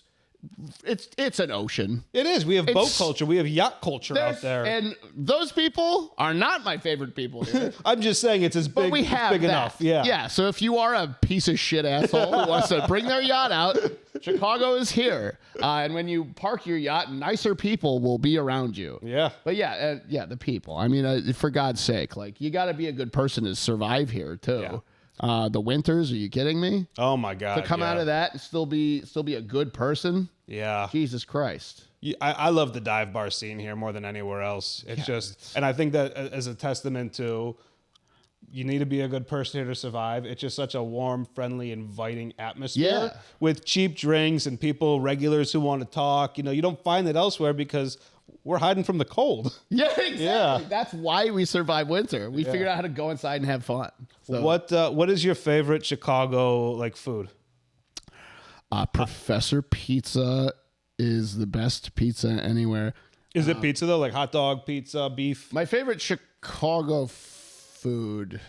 it's an ocean. It is. We have boat culture. We have yacht culture out there. And those people are not my favorite people here. I'm just saying it's as big, but we have big enough. Yeah. Yeah. So if you are a piece of shit asshole who wants to bring their yacht out, Chicago is here. And when you park your yacht, nicer people will be around you. Yeah. But the people. I mean, for God's sake, like you got to be a good person to survive here too. Yeah. The winters, are you kidding me? Oh my God. To come out of that and still be a good person? Yeah. Jesus Christ. I love the dive bar scene here more than anywhere else. And I think that as a testament to you need to be a good person here to survive. It's just such a warm, friendly, inviting atmosphere with cheap drinks and people, regulars who want to talk. You don't find it elsewhere because we're hiding from the cold. Yeah, exactly. Yeah. That's why we survive winter. We figured out how to go inside and have fun. So. What is your favorite Chicago like food? Professor Pizza is the best pizza anywhere. Is it pizza though? Like hot dog, pizza, beef? My favorite Chicago food.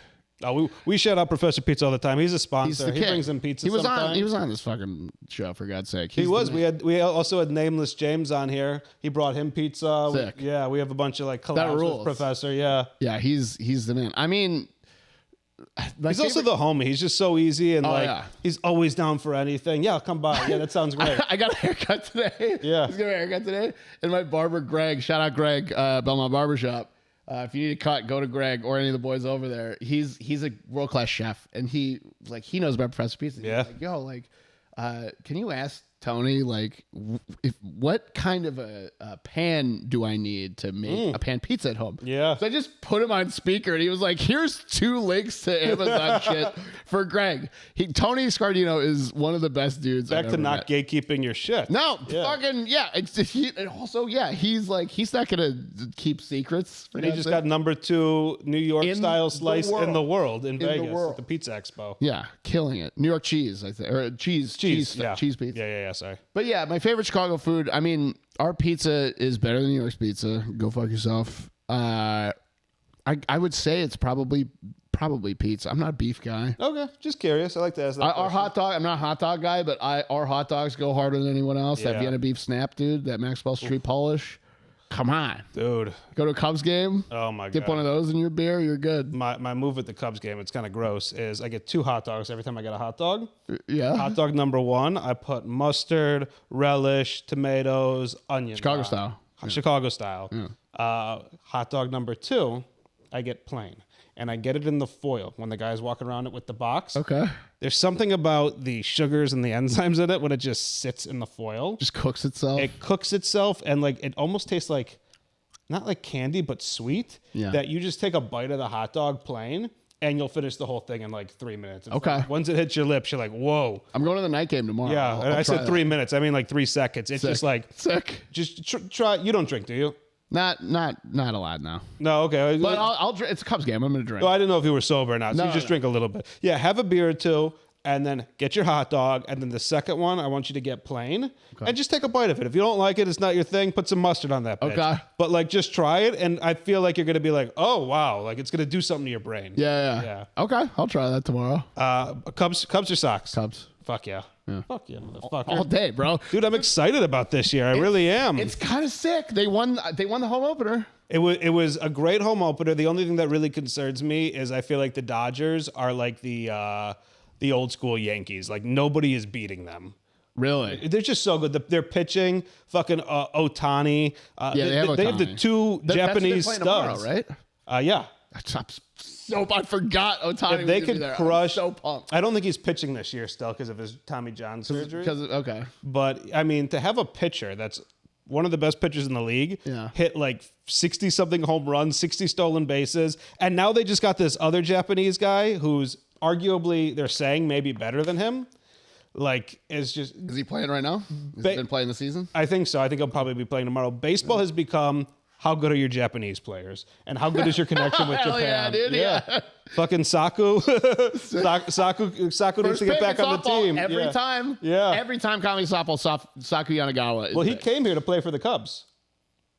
Oh, we shout out Professor Pizza all the time. He's a He's sponsor. the He kid. brings in pizza. He was sometimes. on. He was on this fucking show for God's sake. He He's was. the man. We also had Nameless James on here. He brought him pizza. Sick. We have a bunch of like collabs with rules. Professor. Yeah. Yeah, he's the man. I mean, He's also the homie. He's just so easy and he's always down for anything. Yeah, come by. Yeah, that sounds great. I got a haircut today. Yeah. He's got a haircut today. And my barber, Greg, shout out Greg, Belmont Barbershop. If you need a cut, go to Greg or any of the boys over there. He's a world-class chef, and he knows about Professor Pizza. He's Yeah. like, yo, like, can you ask Tony, like, what kind of a pan do I need to make a pan pizza at home? Yeah. So I just put him on speaker, and he was like, here's 2 links to Amazon shit for Greg. Tony Scardino is one of the best dudes Back I've to ever not met. gatekeeping your shit. No, Yeah. fucking yeah. And also, yeah, he's not gonna keep secrets. And he just got number 2 New York In style the slice world. in the world in the Vegas world. at the Pizza Expo. yeah, killing it. New York cheese, I think, or cheese Yeah. cheese pizza. Yeah. Sorry. But yeah, my favorite Chicago food. I mean, our pizza is better than New York's pizza. Go fuck yourself. I would say it's probably pizza. I'm not a beef guy. Okay, just curious. I like to ask that. Our question. hot dog. I'm not a hot dog guy, but our hot dogs go harder than anyone else. That Yeah. Vienna beef snap, dude. That Maxwell Street polish. Come on. Dude. Go to a Cubs game. Oh my Dip god. one of those in your beer. You're good. My move at the Cubs game, it's kind of gross, is I get 2 hot dogs every time I get a hot dog. Yeah. Hot dog number 1, I put mustard, relish, tomatoes, onions. Chicago on. style. Chicago style. Hot dog number 2, I get plain. And I get it in the foil when the guy's walking around it with the box. Okay. There's something about the sugars and the enzymes in it when it just sits in the foil. Just cooks itself. It cooks itself, and like it almost tastes like, not like candy, but sweet. Yeah. That you just take a bite of the hot dog plain, and you'll finish the whole thing in like 3 minutes. It's Okay. like, once it hits your lips, you're like, whoa. I'm going to the night game tomorrow. Yeah. I'll and I try said that. 3 minutes. I mean like 3 seconds. It's Sick. just like, Sick. just try. You don't drink, do you? Not a lot now. No. Okay. But I'll drink. It's a Cubs game. I'm gonna drink. Well, I didn't know if you were sober or not. So No, you just no. drink a little bit. Yeah. Have a beer or 2. And then get your hot dog, and then the second one, I want you to get plain, and just take a bite of it. If you don't like it, it's not your thing. Put some mustard on that bitch. Okay. But like, just try it, and I feel like you're gonna be like, oh wow, like it's gonna do something to your brain. Yeah. Okay. I'll try that tomorrow. Cubs or Sox? Cubs. Fuck yeah. Fuck yeah, motherfucker. All day, bro. Dude, I'm excited about this year. I really am. It's kind of sick. They won the home opener. It was a great home opener. The only thing that really concerns me is I feel like the Dodgers are like the old school Yankees. Like nobody is beating them. Really? They're just so good. They're pitching. Fucking Otani. Yeah, they have They have the Ohtani. 2 Japanese That's who they're playing studs. tomorrow, right? Yeah. I forgot Otani. If they was gonna be could there. crush. I'm so pumped. I don't think he's pitching this year still because of his Tommy John surgery. Okay. But I mean, to have a pitcher that's one of the best pitchers in the league hit like 60 something home runs, 60 stolen bases, and now they just got this other Japanese guy who's arguably, they're saying, maybe better than him. Like, it's just. Is he playing right now? Has he been playing the season? I think so. I think he'll probably be playing tomorrow. Baseball has become, how good are your Japanese players? And how good is your connection with Hell Japan? yeah, dude. Yeah. Fucking Saku. Saku needs to get back on the team. Every time. Yeah. Every time comedy softball, Saku Yanagawa is Well, he picked. came here to play for the Cubs.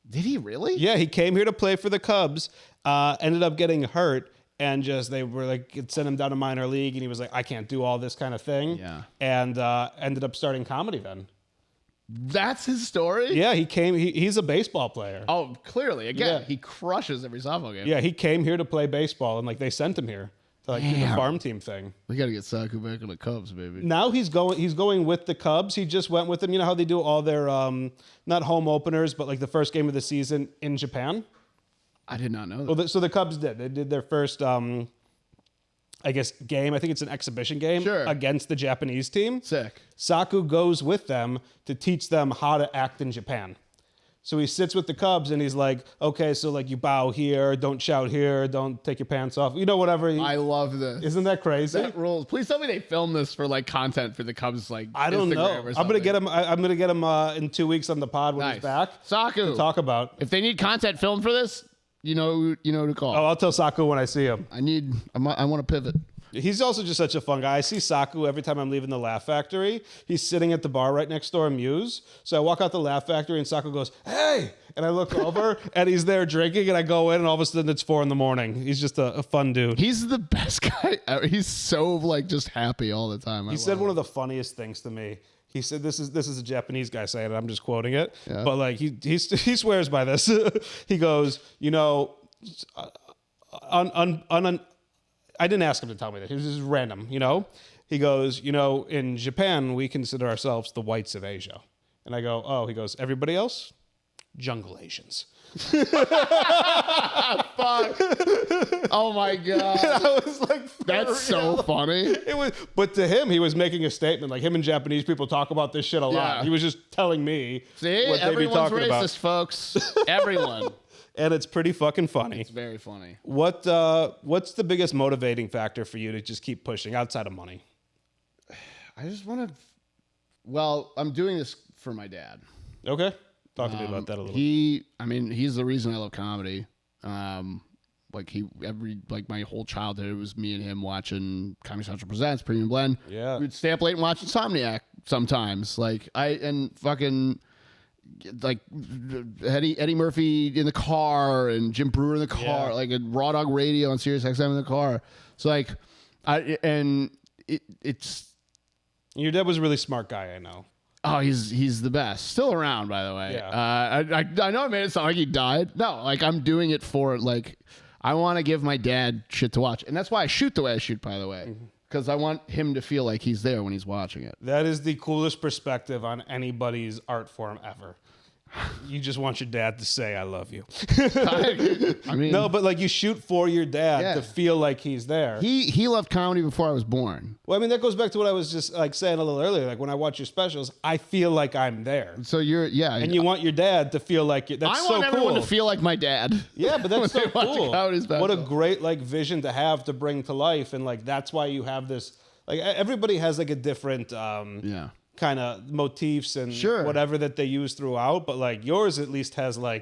Did he really? Yeah, he came here to play for the Cubs, ended up getting hurt, and just they were like, sent him down to minor league, and he was like, I can't do all this kind of thing. Yeah. And ended up starting comedy then. That's his story? Yeah, he came, he's a baseball player. Oh, clearly. Again, Yeah. he crushes every softball game. Yeah, he came here to play baseball, and like they sent him here to like do the Damn. farm team thing. We got to get Saku back on the Cubs, baby. Now he's going with the Cubs. He just went with them. You know how they do all their not home openers, but like the first game of the season in Japan. I did not know that. Well, so the Cubs did. They did their first, I guess, game. I think it's an exhibition game against the Japanese team. Sick. Saku goes with them to teach them how to act in Japan. So he sits with the Cubs and he's like, okay, so like you bow here, don't shout here, don't take your pants off, you know, whatever. I love this. Isn't that crazy? That rules. Please tell me they filmed this for like content for the Cubs. Like I don't Instagram know. or I'm gonna something. get him. I'm gonna get him in 2 weeks on the pod when he's back. Saku. To talk about. If they need content filmed for this, you know who to call. Oh, I'll tell Saku when I see him. I want to pivot. He's also just such a fun guy. I see Saku every time I'm leaving the Laugh Factory. He's sitting at the bar right next door in Muse. So I walk out the Laugh Factory and Saku goes, "Hey!" And I look over and he's there drinking, and I go in and all of a sudden it's 4 a.m. He's just a fun dude. He's the best guy ever. He's so like just happy all the time. He said one of the funniest things to me. He said, "This is a Japanese guy saying it. I'm just quoting it, but like he swears by this." He goes, I didn't ask him to tell me that. It was just random, He goes, in Japan we consider ourselves the whites of Asia, and I go, oh. He goes, everybody else, jungle Asians. Fuck. Oh my god. And I was like, that's so funny. It was, but to him, he was making a statement. Like him and Japanese people talk about this shit a lot. Yeah. He was just telling me See, what they'd be everyone's talking racist, about. folks. Everyone. And it's pretty fucking funny. It's very funny. What's the biggest motivating factor for you to just keep pushing outside of money? I just want to. Well, I'm doing this for my dad. Okay. Talk to me about that a little. He's the reason I love comedy. My whole childhood it was me and him watching Comedy Central Presents, Premium Blend. Yeah. We'd stay up late and watch Insomniac sometimes. Eddie Murphy in the car and Jim Brewer in the car, like a Raw Dog Radio on Sirius XM in the car. So it's. Your dad was a really smart guy, I know. Oh, he's the best. Still around, by the way. Yeah. I know I made it sound like he died. No, I'm doing it for I want to give my dad shit to watch, and that's why I shoot the way I shoot. By the way, because I want him to feel like he's there when he's watching it. That is the coolest perspective on anybody's art form ever. You just want your dad to say, "I love you." I mean, no, but you shoot for your dad to feel like he's there. He loved comedy before I was born. Well, I mean, that goes back to what I was just saying a little earlier. Like when I watch your specials, I feel like I'm there. So and you want your dad to feel like you. That's so cool. I want everyone to feel like my dad. Yeah, but that's so cool. What a great vision to have to bring to life, and that's why you have this. Everybody has a different kind of motifs and whatever that they use throughout, but yours at least has a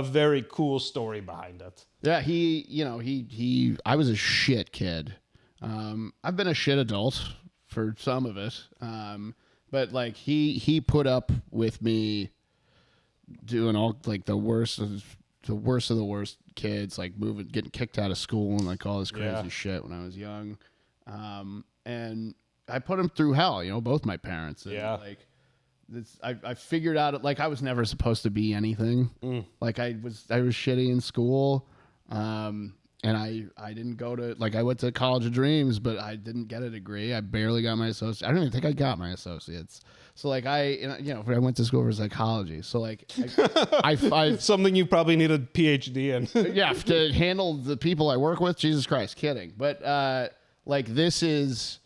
very cool story behind it. Yeah, I was a shit kid. I've been a shit adult for some of it. But he put up with me doing all the worst of the worst kids, getting kicked out of school and all this crazy shit when I was young. And I put him through hell, both my parents. And I figured out I was never supposed to be anything. I was shitty in school. And I didn't go to I went to College of Dreams, but I didn't get a degree. I barely got my associates. I don't even think I got my associates. So I went to school for psychology. So I something you probably need a PhD in. Yeah, to handle the people I work with. Jesus Christ, kidding. But this is.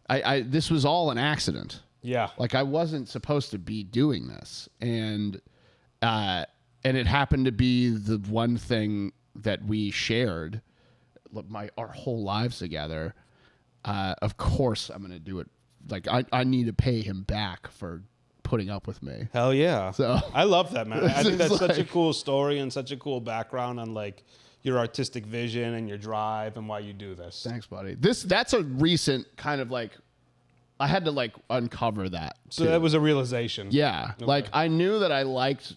This was all an accident. Yeah. I wasn't supposed to be doing this. And it happened to be the one thing that we shared our whole lives together. Of course I'm going to do it. I need to pay him back for putting up with me. Hell yeah. So I love that, man. I think that's such a cool story and such a cool background on your artistic vision and your drive and why you do this. Thanks, buddy. That's a recent kind of I had to uncover that. So that was a realization. Yeah. Okay. I knew that I liked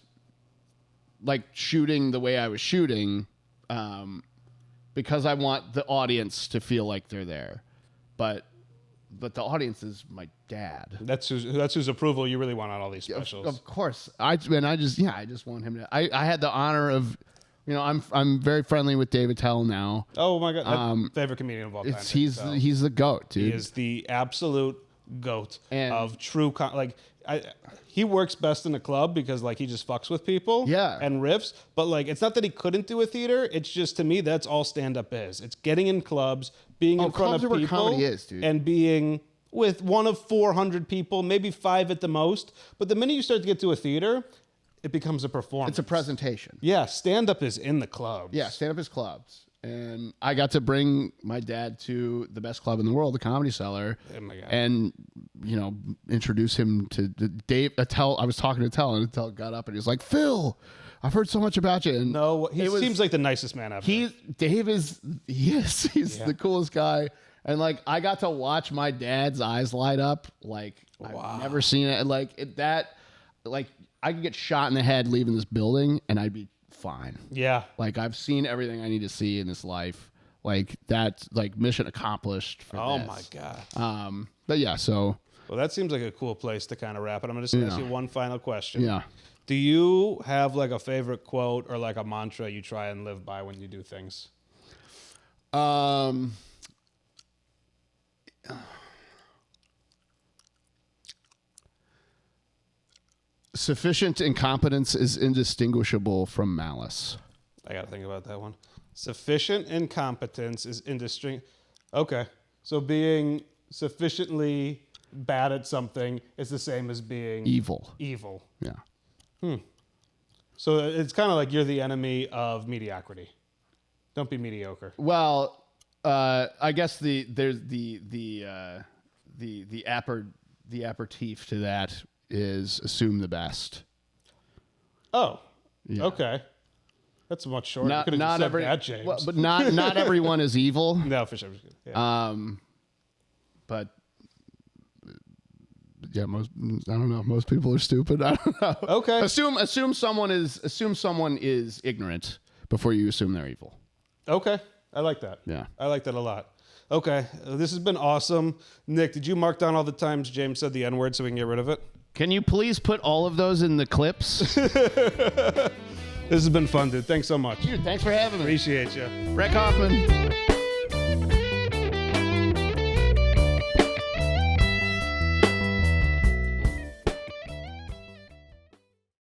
shooting the way I was shooting because I want the audience to feel like they're there. But the audience is my dad. That's whose approval you really want on all these specials. Of course. I just want him to I had the honor of I'm very friendly with David Tell now. Oh my god, favorite comedian of all time. He's the GOAT, dude. He is the absolute GOAT of true he works best in a club because he just fucks with people and riffs, but it's not that he couldn't do a theater, it's just to me that's all stand up is. It's getting in clubs, being in front of people, where comedy is, dude. And being with one of 400 people, maybe 5 at the most. But the minute you start to get to a theater, it becomes a performance. It's a presentation. Yeah, stand-up is in the clubs. Yeah, stand-up is clubs. And I got to bring my dad to the best club in the world, the Comedy Cellar. Oh my God. And, introduce him to Dave. I was talking to Attell, and Attell got up and he was like, "Phil, I've heard so much about you." And he seems like the nicest man ever. He's the coolest guy. And like I got to watch my dad's eyes light up. Like I've never seen it. Like like I could get shot in the head leaving this building and I'd be fine. Yeah. Like I've seen everything I need to see in this life. Like that's like mission accomplished for Oh this. my God. But yeah, so Well, that seems like a cool place to kind of wrap it. I'm just going to ask you one final question. yeah. Do you have like a favorite quote or like a mantra you try and live by when you do things? Sufficient incompetence is indistinguishable from malice. I got to think about that one. Sufficient incompetence is Okay. So being sufficiently bad at something is the same as being Evil. Evil. Yeah. So it's kind of like you're the enemy of mediocrity. Don't be mediocre. Well, I guess there's the aperitif to that is assume the best. Oh. Yeah. Okay. That's much shorter. Not Could've just said every, that, James. well, but not everyone is evil. No, for sure. Yeah. But yeah, I don't know. Most people are stupid. I don't know. Okay. Assume someone is ignorant before you assume they're evil. Okay. I like that. Yeah. I like that a lot. Okay. This has been awesome. Nick, did you mark down all the times James said the N-word so we can get rid of it? Can you please put all of those in the clips? This has been fun, dude. Thanks so much. Dude, thanks for having me. Appreciate you. Brett Kofman.